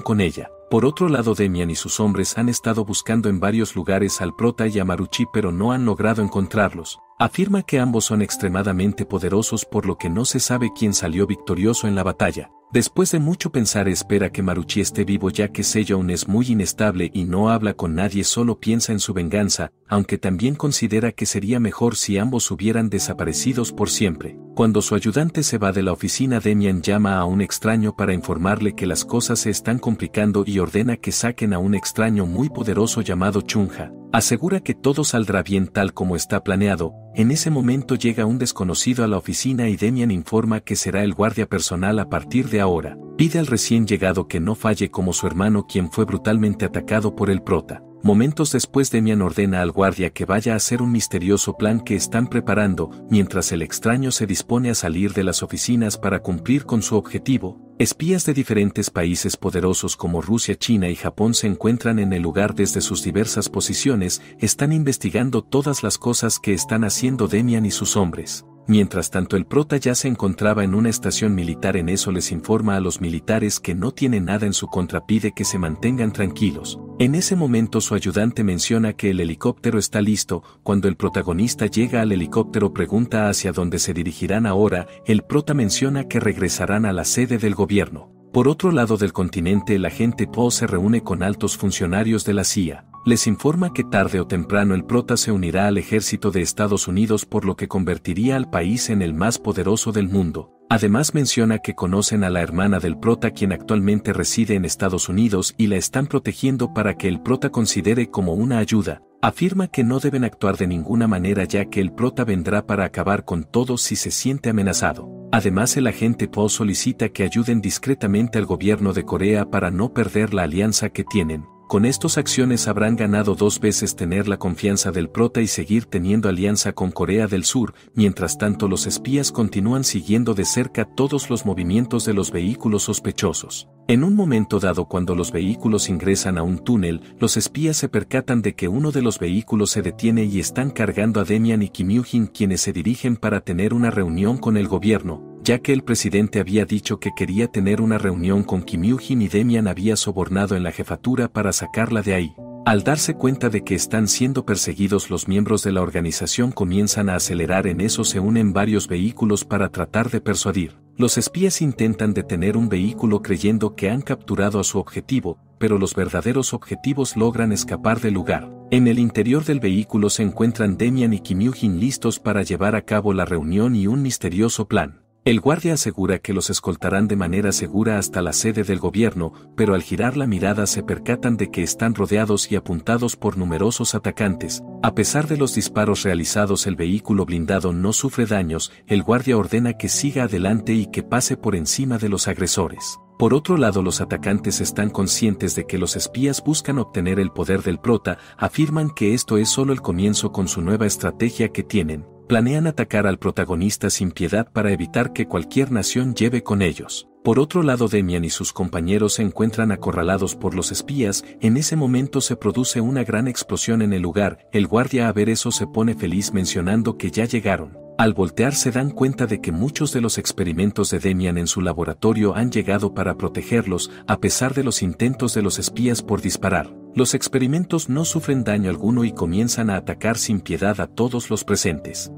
con ella. Por otro lado, Demian y sus hombres han estado buscando en varios lugares al prota y a Maruchi, pero no han logrado encontrarlos. Afirma que ambos son extremadamente poderosos, por lo que no se sabe quién salió victorioso en la batalla. Después de mucho pensar espera que Maruchi esté vivo ya que Sejong es muy inestable y no habla con nadie, solo piensa en su venganza, aunque también considera que sería mejor si ambos hubieran desaparecidos por siempre. Cuando su ayudante se va de la oficina, Demian llama a un extraño para informarle que las cosas se están complicando y ordena que saquen a un extraño muy poderoso llamado Chunha. Asegura que todo saldrá bien tal como está planeado. En ese momento llega un desconocido a la oficina y Demian informa que será el guardia personal a partir de ahora. Pide al recién llegado que no falle como su hermano, quien fue brutalmente atacado por el prota. Momentos después Demian ordena al guardia que vaya a hacer un misterioso plan que están preparando, mientras el extraño se dispone a salir de las oficinas para cumplir con su objetivo. Espías de diferentes países poderosos como Rusia, China y Japón se encuentran en el lugar desde sus diversas posiciones, están investigando todas las cosas que están haciendo Demian y sus hombres. Mientras tanto el prota ya se encontraba en una estación militar. En eso les informa a los militares que no tiene nada en su contra, pide que se mantengan tranquilos. En ese momento su ayudante menciona que el helicóptero está listo. Cuando el protagonista llega al helicóptero pregunta hacia dónde se dirigirán ahora, el prota menciona que regresarán a la sede del gobierno. Por otro lado del continente el agente Poe se reúne con altos funcionarios de la CIA. Les informa que tarde o temprano el prota se unirá al ejército de Estados Unidos, por lo que convertiría al país en el más poderoso del mundo. Además menciona que conocen a la hermana del prota, quien actualmente reside en Estados Unidos, y la están protegiendo para que el prota considere como una ayuda. Afirma que no deben actuar de ninguna manera, ya que el prota vendrá para acabar con todos si se siente amenazado. Además el agente Poe solicita que ayuden discretamente al gobierno de Corea para no perder la alianza que tienen. Con estas acciones habrán ganado 2 veces tener la confianza del prota y seguir teniendo alianza con Corea del Sur. Mientras tanto los espías continúan siguiendo de cerca todos los movimientos de los vehículos sospechosos. En un momento dado, cuando los vehículos ingresan a un túnel, los espías se percatan de que uno de los vehículos se detiene y están cargando a Demian y Kim Yoo-jin, quienes se dirigen para tener una reunión con el gobierno, ya que el presidente había dicho que quería tener una reunión con Kim Yoo-jin y Demian había sobornado en la jefatura para sacarla de ahí. Al darse cuenta de que están siendo perseguidos, los miembros de la organización comienzan a acelerar. En eso se unen varios vehículos para tratar de persuadir. Los espías intentan detener un vehículo creyendo que han capturado a su objetivo, pero los verdaderos objetivos logran escapar del lugar. En el interior del vehículo se encuentran Demian y Kim Yoo-jin listos para llevar a cabo la reunión y un misterioso plan. El guardia asegura que los escoltarán de manera segura hasta la sede del gobierno, pero al girar la mirada se percatan de que están rodeados y apuntados por numerosos atacantes. A pesar de los disparos realizados, el vehículo blindado no sufre daños. El guardia ordena que siga adelante y que pase por encima de los agresores. Por otro lado, los atacantes están conscientes de que los espías buscan obtener el poder del prota, afirman que esto es solo el comienzo con su nueva estrategia que tienen. Planean atacar al protagonista sin piedad para evitar que cualquier nación lleve con ellos. Por otro lado, Demian y sus compañeros se encuentran acorralados por los espías. En ese momento se produce una gran explosión en el lugar. El guardia, a ver eso, se pone feliz mencionando que ya llegaron. Al voltear se dan cuenta de que muchos de los experimentos de Demian en su laboratorio han llegado para protegerlos, a pesar de los intentos de los espías por disparar. Los experimentos no sufren daño alguno y comienzan a atacar sin piedad a todos los presentes.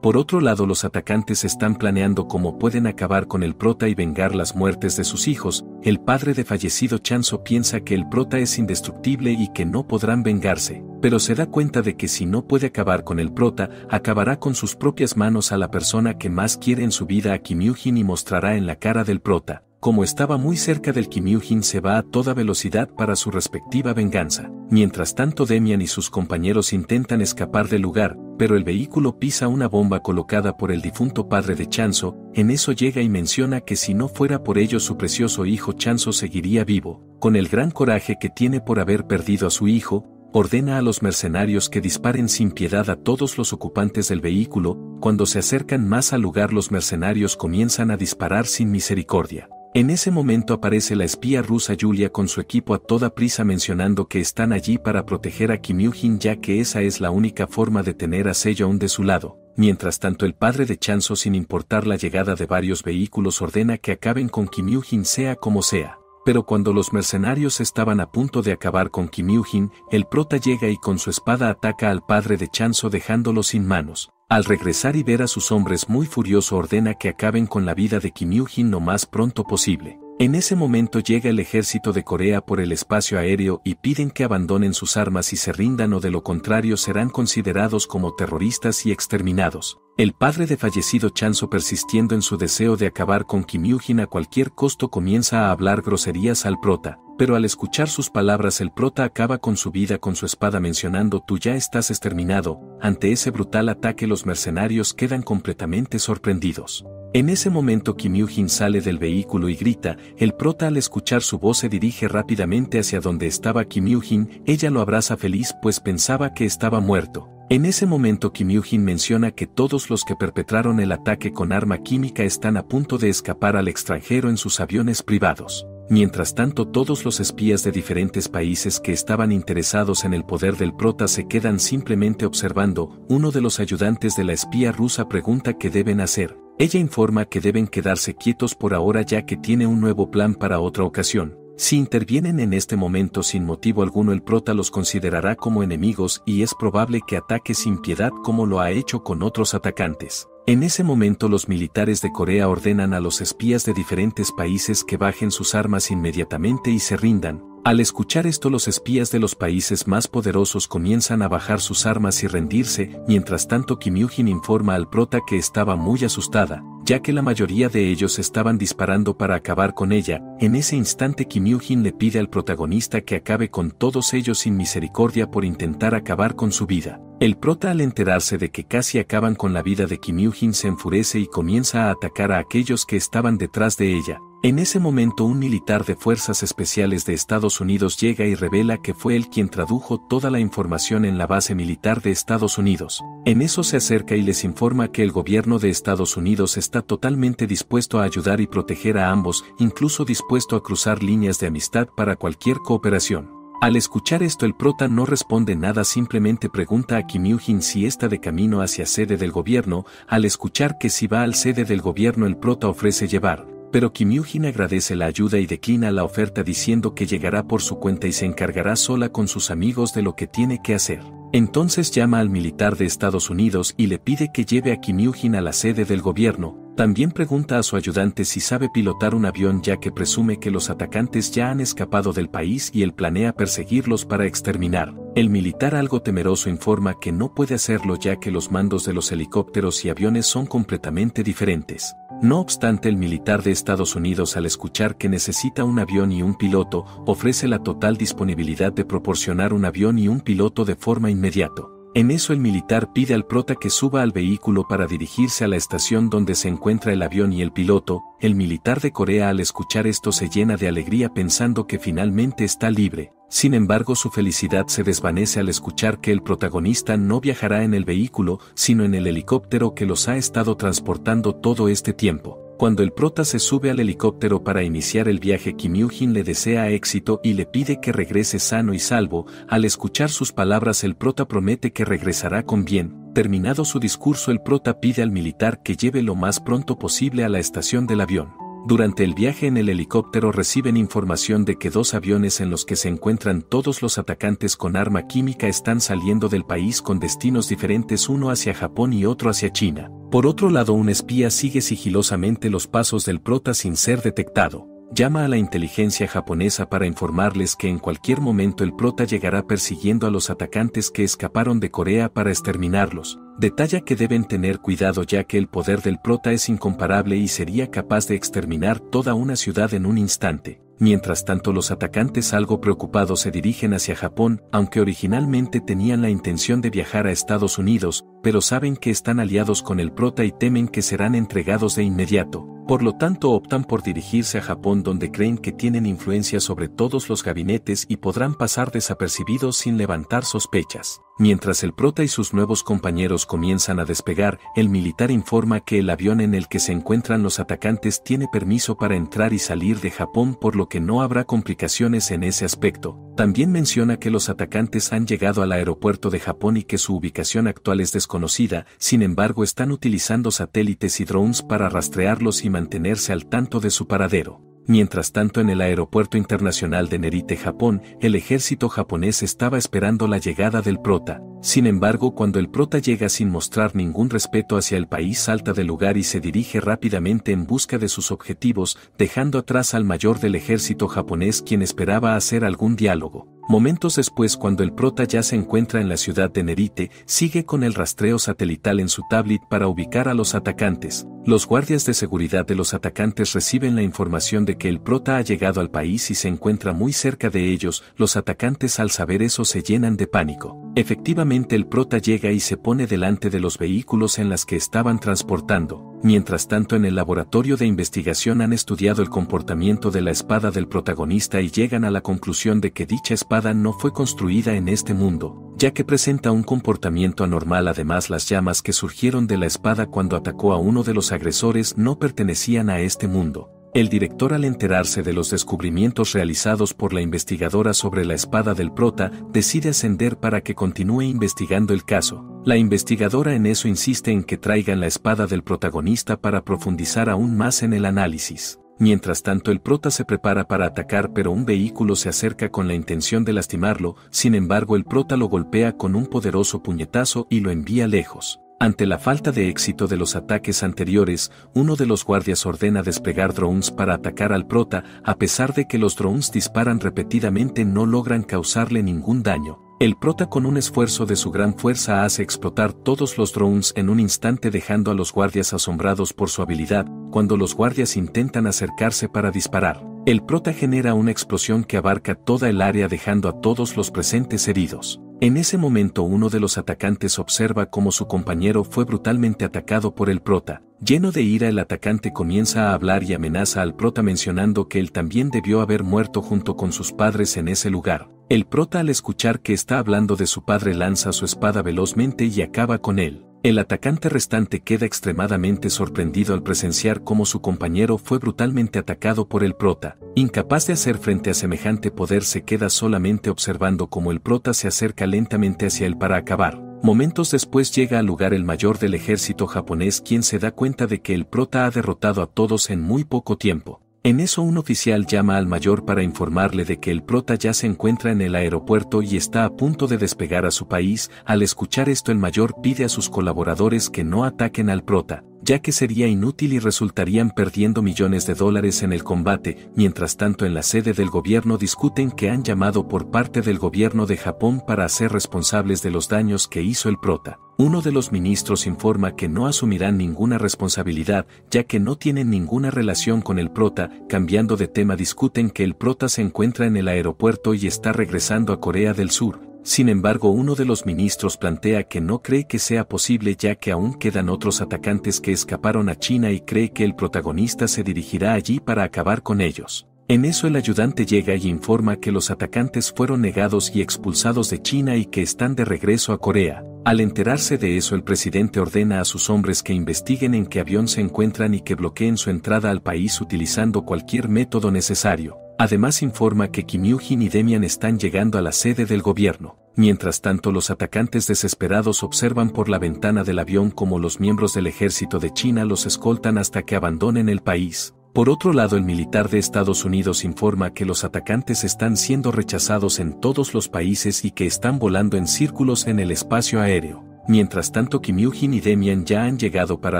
Por otro lado, los atacantes están planeando cómo pueden acabar con el prota y vengar las muertes de sus hijos. El padre de fallecido Chanso piensa que el prota es indestructible y que no podrán vengarse, pero se da cuenta de que si no puede acabar con el prota, acabará con sus propias manos a la persona que más quiere en su vida, a Kim Yoo-jin, y mostrará en la cara del prota. Como estaba muy cerca del, Kim Yoo-jin se va a toda velocidad para su respectiva venganza. Mientras tanto, Demian y sus compañeros intentan escapar del lugar, pero el vehículo pisa una bomba colocada por el difunto padre de Chanso. En eso llega y menciona que si no fuera por ello su precioso hijo Chanso seguiría vivo. Con el gran coraje que tiene por haber perdido a su hijo, ordena a los mercenarios que disparen sin piedad a todos los ocupantes del vehículo. Cuando se acercan más al lugar, los mercenarios comienzan a disparar sin misericordia. En ese momento aparece la espía rusa Yulia con su equipo a toda prisa mencionando que están allí para proteger a Kim Yoo-jin, ya que esa es la única forma de tener a Sejong de su lado. Mientras tanto, el padre de Chanso, sin importar la llegada de varios vehículos, ordena que acaben con Kim Yoo-jin sea como sea. Pero cuando los mercenarios estaban a punto de acabar con Kim Yoo-jin, el prota llega y con su espada ataca al padre de Chanso dejándolo sin manos. Al regresar y ver a sus hombres muy furioso, ordena que acaben con la vida de Kim Yoo-jin lo más pronto posible. En ese momento llega el ejército de Corea por el espacio aéreo y piden que abandonen sus armas y se rindan, o de lo contrario serán considerados como terroristas y exterminados. El padre de fallecido Chanso, persistiendo en su deseo de acabar con Kim Yoo-jin a cualquier costo, comienza a hablar groserías al prota. pero al escuchar sus palabras el prota acaba con su vida con su espada mencionando tú ya estás exterminado. Ante ese brutal ataque los mercenarios quedan completamente sorprendidos. En ese momento Kim Yoo-jin sale del vehículo y grita, el prota al escuchar su voz se dirige rápidamente hacia donde estaba Kim Yoo-jin, ella lo abraza feliz pues pensaba que estaba muerto. En ese momento Kim Yoo-jin menciona que todos los que perpetraron el ataque con arma química están a punto de escapar al extranjero en sus aviones privados. Mientras tanto todos los espías de diferentes países que estaban interesados en el poder del prota se quedan simplemente observando. Uno de los ayudantes de la espía rusa pregunta qué deben hacer. Ella informa que deben quedarse quietos por ahora ya que tiene un nuevo plan para otra ocasión. Si intervienen en este momento sin motivo alguno el prota los considerará como enemigos y es probable que ataque sin piedad como lo ha hecho con otros atacantes. En ese momento los militares de Corea ordenan a los espías de diferentes países que bajen sus armas inmediatamente y se rindan. Al escuchar esto los espías de los países más poderosos comienzan a bajar sus armas y rendirse, mientras tanto Kim Yoo-jin informa al prota que estaba muy asustada, ya que la mayoría de ellos estaban disparando para acabar con ella. En ese instante Kim Yoo-jin le pide al protagonista que acabe con todos ellos sin misericordia por intentar acabar con su vida. El prota al enterarse de que casi acaban con la vida de Kim Yoo-jin se enfurece y comienza a atacar a aquellos que estaban detrás de ella. En ese momento un militar de Fuerzas Especiales de Estados Unidos llega y revela que fue él quien tradujo toda la información en la base militar de Estados Unidos. En eso se acerca y les informa que el gobierno de Estados Unidos está totalmente dispuesto a ayudar y proteger a ambos, incluso dispuesto a cruzar líneas de amistad para cualquier cooperación. Al escuchar esto el prota no responde nada, simplemente pregunta a Kim Yoo-jin si está de camino hacia sede del gobierno. Al escuchar que si va al sede del gobierno el prota ofrece llevar, pero Kim Yoo-jin agradece la ayuda y declina la oferta diciendo que llegará por su cuenta y se encargará sola con sus amigos de lo que tiene que hacer. Entonces llama al militar de Estados Unidos y le pide que lleve a Kim Yoo-jin a la sede del gobierno. También pregunta a su ayudante si sabe pilotar un avión ya que presume que los atacantes ya han escapado del país y él planea perseguirlos para exterminar. El militar algo temeroso informa que no puede hacerlo ya que los mandos de los helicópteros y aviones son completamente diferentes. No obstante el militar de Estados Unidos al escuchar que necesita un avión y un piloto, ofrece la total disponibilidad de proporcionar un avión y un piloto de forma inmediata. En eso el militar pide al prota que suba al vehículo para dirigirse a la estación donde se encuentra el avión y el piloto. El militar de Corea al escuchar esto se llena de alegría pensando que finalmente está libre. Sin embargo su felicidad se desvanece al escuchar que el protagonista no viajará en el vehículo, sino en el helicóptero que los ha estado transportando todo este tiempo. Cuando el prota se sube al helicóptero para iniciar el viaje, Kim Yoo-jin le desea éxito y le pide que regrese sano y salvo. Al escuchar sus palabras el prota promete que regresará con bien. Terminado su discurso el prota pide al militar que lleve lo más pronto posible a la estación del avión. Durante el viaje en el helicóptero reciben información de que dos aviones en los que se encuentran todos los atacantes con arma química están saliendo del país con destinos diferentes, uno hacia Japón y otro hacia China. Por otro lado un espía sigue sigilosamente los pasos del prota sin ser detectado. Llama a la inteligencia japonesa para informarles que en cualquier momento el prota llegará persiguiendo a los atacantes que escaparon de Corea para exterminarlos. Detalla que deben tener cuidado ya que el poder del prota es incomparable y sería capaz de exterminar toda una ciudad en un instante. Mientras tanto los atacantes algo preocupados se dirigen hacia Japón, aunque originalmente tenían la intención de viajar a Estados Unidos, pero saben que están aliados con el prota y temen que serán entregados de inmediato. Por lo tanto optan por dirigirse a Japón donde creen que tienen influencia sobre todos los gabinetes y podrán pasar desapercibidos sin levantar sospechas. Mientras el prota y sus nuevos compañeros comienzan a despegar, el militar informa que el avión en el que se encuentran los atacantes tiene permiso para entrar y salir de Japón, por lo que no habrá complicaciones en ese aspecto. También menciona que los atacantes han llegado al aeropuerto de Japón y que su ubicación actual es desconocida, sin embargo están utilizando satélites y drones para rastrearlos y mantenerse al tanto de su paradero. Mientras tanto en el aeropuerto internacional de Narita, Japón, el ejército japonés estaba esperando la llegada del prota. Sin embargo, cuando el prota llega sin mostrar ningún respeto hacia el país, salta del lugar y se dirige rápidamente en busca de sus objetivos, dejando atrás al mayor del ejército japonés quien esperaba hacer algún diálogo. Momentos después, cuando el prota ya se encuentra en la ciudad de Nerite, sigue con el rastreo satelital en su tablet para ubicar a los atacantes. Los guardias de seguridad de los atacantes reciben la información de que el prota ha llegado al país y se encuentra muy cerca de ellos. Los atacantes, al saber eso, se llenan de pánico. Efectivamente, el prota llega y se pone delante de los vehículos en los que estaban transportando. Mientras tanto, en el laboratorio de investigación han estudiado el comportamiento de la espada del protagonista y llegan a la conclusión de que dicha espada no fue construida en este mundo, ya que presenta un comportamiento anormal. Además, las llamas que surgieron de la espada cuando atacó a uno de los agresores no pertenecían a este mundo. El director, al enterarse de los descubrimientos realizados por la investigadora sobre la espada del prota, decide ascender para que continúe investigando el caso. La investigadora en eso insiste en que traigan la espada del protagonista para profundizar aún más en el análisis. Mientras tanto, el prota se prepara para atacar, pero un vehículo se acerca con la intención de lastimarlo. Sin embargo, el prota lo golpea con un poderoso puñetazo y lo envía lejos. Ante la falta de éxito de los ataques anteriores, uno de los guardias ordena desplegar drones para atacar al prota. A pesar de que los drones disparan repetidamente, no logran causarle ningún daño. El prota, con un esfuerzo de su gran fuerza, hace explotar todos los drones en un instante, dejando a los guardias asombrados por su habilidad. Cuando los guardias intentan acercarse para disparar, el prota genera una explosión que abarca toda el área, dejando a todos los presentes heridos. En ese momento, uno de los atacantes observa cómo su compañero fue brutalmente atacado por el prota. Lleno de ira, el atacante comienza a hablar y amenaza al prota, mencionando que él también debió haber muerto junto con sus padres en ese lugar. El prota, al escuchar que está hablando de su padre, lanza su espada velozmente y acaba con él. El atacante restante queda extremadamente sorprendido al presenciar cómo su compañero fue brutalmente atacado por el prota. Incapaz de hacer frente a semejante poder, se queda solamente observando cómo el prota se acerca lentamente hacia él para acabar. Momentos después llega al lugar el mayor del ejército japonés, quien se da cuenta de que el prota ha derrotado a todos en muy poco tiempo. En eso, un oficial llama al mayor para informarle de que el prota ya se encuentra en el aeropuerto y está a punto de despegar a su país. Al escuchar esto, el mayor pide a sus colaboradores que no ataquen al prota, ya que sería inútil y resultarían perdiendo millones de dólares en el combate. Mientras tanto, en la sede del gobierno discuten que han llamado por parte del gobierno de Japón para ser responsables de los daños que hizo el prota. Uno de los ministros informa que no asumirán ninguna responsabilidad, ya que no tienen ninguna relación con el prota. Cambiando de tema, discuten que el prota se encuentra en el aeropuerto y está regresando a Corea del Sur. Sin embargo, uno de los ministros plantea que no cree que sea posible, ya que aún quedan otros atacantes que escaparon a China, y cree que el protagonista se dirigirá allí para acabar con ellos. En eso, el ayudante llega y informa que los atacantes fueron negados y expulsados de China y que están de regreso a Corea. Al enterarse de eso, el presidente ordena a sus hombres que investiguen en qué avión se encuentran y que bloqueen su entrada al país utilizando cualquier método necesario. Además, informa que Kim Yoo-jin y Demian están llegando a la sede del gobierno. Mientras tanto, los atacantes desesperados observan por la ventana del avión cómo los miembros del ejército de China los escoltan hasta que abandonen el país. Por otro lado, el militar de Estados Unidos informa que los atacantes están siendo rechazados en todos los países y que están volando en círculos en el espacio aéreo. Mientras tanto, Kim Yoo-jin y Demian ya han llegado para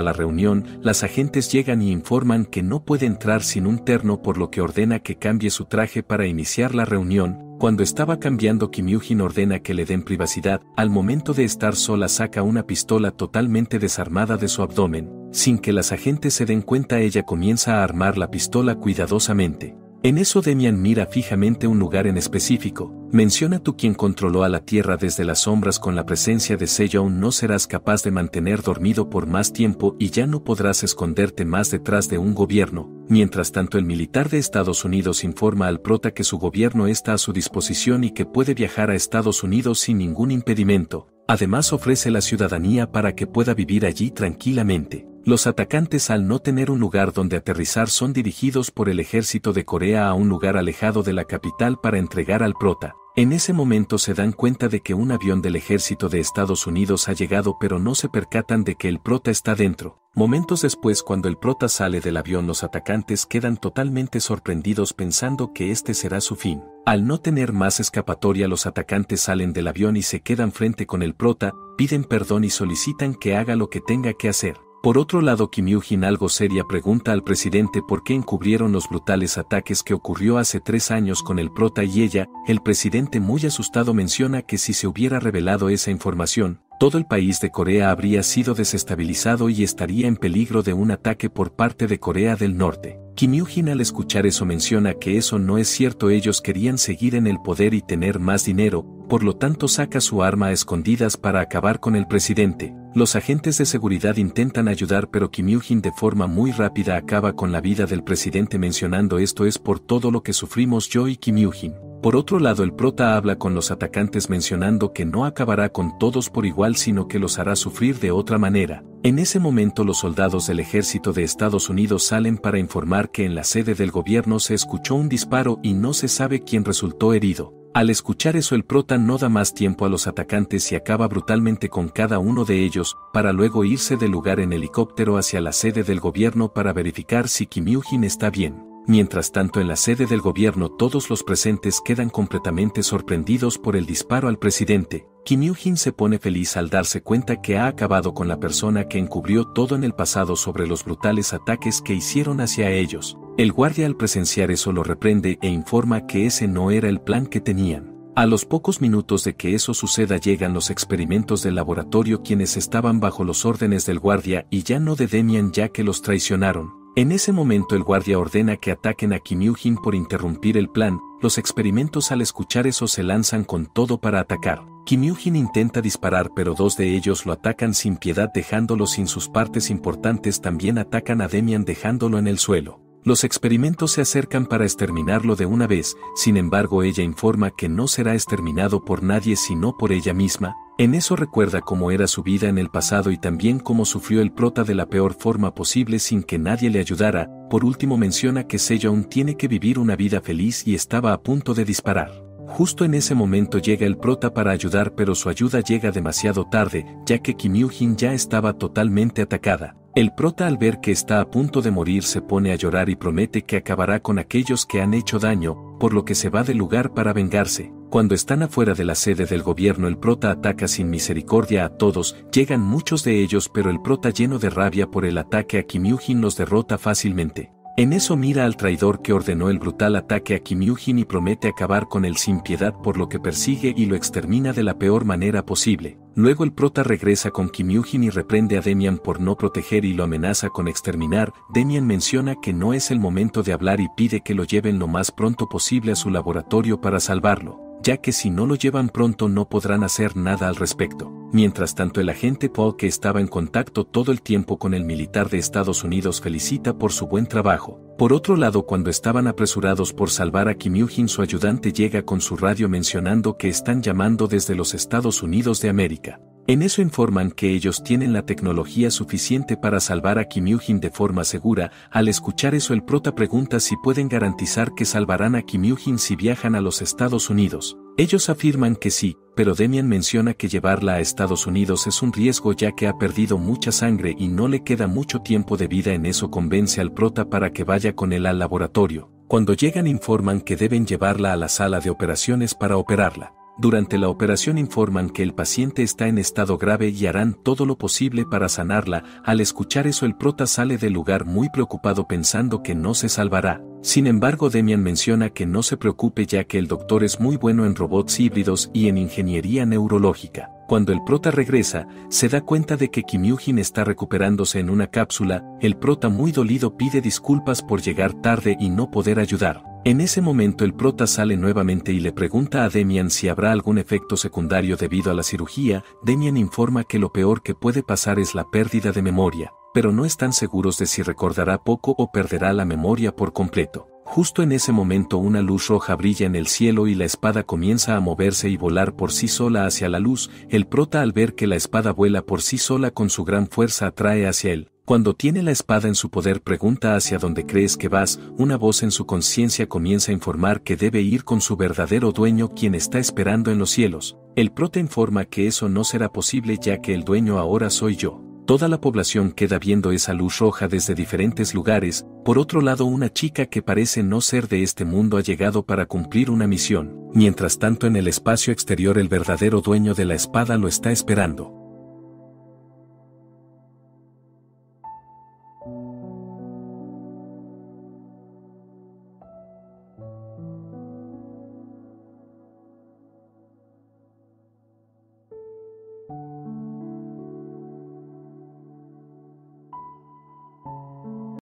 la reunión. Las agentes llegan y informan que no puede entrar sin un terno, por lo que ordena que cambie su traje para iniciar la reunión. Cuando estaba cambiando, Kim Yoo-jin ordena que le den privacidad. Al momento de estar sola, saca una pistola totalmente desarmada de su abdomen. Sin que las agentes se den cuenta, ella comienza a armar la pistola cuidadosamente. En eso, Demian mira fijamente un lugar en específico. Menciona: tú, quien controló a la Tierra desde las sombras con la presencia de Sejong, no serás capaz de mantener dormido por más tiempo y ya no podrás esconderte más detrás de un gobierno. Mientras tanto, el militar de Estados Unidos informa al prota que su gobierno está a su disposición y que puede viajar a Estados Unidos sin ningún impedimento. Además, ofrece la ciudadanía para que pueda vivir allí tranquilamente. Los atacantes, al no tener un lugar donde aterrizar, son dirigidos por el ejército de Corea a un lugar alejado de la capital para entregar al prota. En ese momento se dan cuenta de que un avión del ejército de Estados Unidos ha llegado, pero no se percatan de que el prota está dentro. Momentos después, cuando el prota sale del avión, los atacantes quedan totalmente sorprendidos pensando que este será su fin. Al no tener más escapatoria, los atacantes salen del avión y se quedan frente con el prota, piden perdón y solicitan que haga lo que tenga que hacer. Por otro lado, Kim Yoo-jin algo seria pregunta al presidente por qué encubrieron los brutales ataques que ocurrió hace 3 años con el prota y ella. El presidente muy asustado menciona que si se hubiera revelado esa información, todo el país de Corea habría sido desestabilizado y estaría en peligro de un ataque por parte de Corea del Norte. Kim Yoo-jin al escuchar eso menciona que eso no es cierto, ellos querían seguir en el poder y tener más dinero, por lo tanto saca su arma a escondidas para acabar con el presidente. Los agentes de seguridad intentan ayudar, pero Kim Yoo-jin de forma muy rápida acaba con la vida del presidente mencionando esto es por todo lo que sufrimos yo y Kim Yoo-jin. Por otro lado, el prota habla con los atacantes mencionando que no acabará con todos por igual sino que los hará sufrir de otra manera. En ese momento los soldados del ejército de Estados Unidos salen para informar que en la sede del gobierno se escuchó un disparo y no se sabe quién resultó herido. Al escuchar eso el prota no da más tiempo a los atacantes y acaba brutalmente con cada uno de ellos, para luego irse del lugar en helicóptero hacia la sede del gobierno para verificar si Kim Yoo-jin está bien. Mientras tanto en la sede del gobierno todos los presentes quedan completamente sorprendidos por el disparo al presidente. Kim Yoo-jin se pone feliz al darse cuenta que ha acabado con la persona que encubrió todo en el pasado sobre los brutales ataques que hicieron hacia ellos. El guardia al presenciar eso lo reprende e informa que ese no era el plan que tenían. A los pocos minutos de que eso suceda llegan los experimentos del laboratorio quienes estaban bajo los órdenes del guardia y ya no de Demian ya que los traicionaron. En ese momento el guardia ordena que ataquen a Kim Yoo-jin por interrumpir el plan. Los experimentos al escuchar eso se lanzan con todo para atacar. Kim Yoo-jin intenta disparar pero 2 de ellos lo atacan sin piedad dejándolo sin sus partes importantes, también atacan a Demian dejándolo en el suelo. Los experimentos se acercan para exterminarlo de una vez, sin embargo ella informa que no será exterminado por nadie sino por ella misma. En eso recuerda cómo era su vida en el pasado y también cómo sufrió el prota de la peor forma posible sin que nadie le ayudara. Por último menciona que Sejong tiene que vivir una vida feliz y estaba a punto de disparar. Justo en ese momento llega el prota para ayudar pero su ayuda llega demasiado tarde, ya que Kim Yoo-jin ya estaba totalmente atacada. El prota al ver que está a punto de morir se pone a llorar y promete que acabará con aquellos que han hecho daño, por lo que se va del lugar para vengarse. Cuando están afuera de la sede del gobierno el prota ataca sin misericordia a todos, llegan muchos de ellos pero el prota lleno de rabia por el ataque a Kim Yoo-jin los derrota fácilmente. En eso mira al traidor que ordenó el brutal ataque a Kim Yoo-jin y promete acabar con él sin piedad por lo que persigue y lo extermina de la peor manera posible. Luego el prota regresa con Kim Yoo-jin y reprende a Demian por no proteger y lo amenaza con exterminar. Demian menciona que no es el momento de hablar y pide que lo lleven lo más pronto posible a su laboratorio para salvarlo, ya que si no lo llevan pronto no podrán hacer nada al respecto. Mientras tanto el agente Paul que estaba en contacto todo el tiempo con el militar de Estados Unidos felicita por su buen trabajo. Por otro lado cuando estaban apresurados por salvar a Kim Yoo-jin su ayudante llega con su radio mencionando que están llamando desde los Estados Unidos de América. En eso informan que ellos tienen la tecnología suficiente para salvar a Kim Yoo-jin de forma segura. Al escuchar eso el prota pregunta si pueden garantizar que salvarán a Kim Yoo-jin si viajan a los Estados Unidos. Ellos afirman que sí, pero Demian menciona que llevarla a Estados Unidos es un riesgo ya que ha perdido mucha sangre y no le queda mucho tiempo de vida. En eso convence al prota para que vaya con él al laboratorio. Cuando llegan informan que deben llevarla a la sala de operaciones para operarla. Durante la operación informan que el paciente está en estado grave y harán todo lo posible para sanarla. Al escuchar eso el prota sale del lugar muy preocupado pensando que no se salvará. Sin embargo Demian menciona que no se preocupe ya que el doctor es muy bueno en robots híbridos y en ingeniería neurológica. Cuando el prota regresa, se da cuenta de que Kim Yoo-jin está recuperándose en una cápsula. El prota muy dolido pide disculpas por llegar tarde y no poder ayudar. En ese momento el prota sale nuevamente y le pregunta a Demian si habrá algún efecto secundario debido a la cirugía. Demian informa que lo peor que puede pasar es la pérdida de memoria, pero no están seguros de si recordará poco o perderá la memoria por completo. Justo en ese momento una luz roja brilla en el cielo y la espada comienza a moverse y volar por sí sola hacia la luz. El prota al ver que la espada vuela por sí sola con su gran fuerza atrae hacia él. Cuando tiene la espada en su poder pregunta hacia dónde crees que vas. Una voz en su conciencia comienza a informar que debe ir con su verdadero dueño quien está esperando en los cielos. El prota informa que eso no será posible ya que el dueño ahora soy yo. Toda la población queda viendo esa luz roja desde diferentes lugares. Por otro lado una chica que parece no ser de este mundo ha llegado para cumplir una misión. Mientras tanto en el espacio exterior el verdadero dueño de la espada lo está esperando.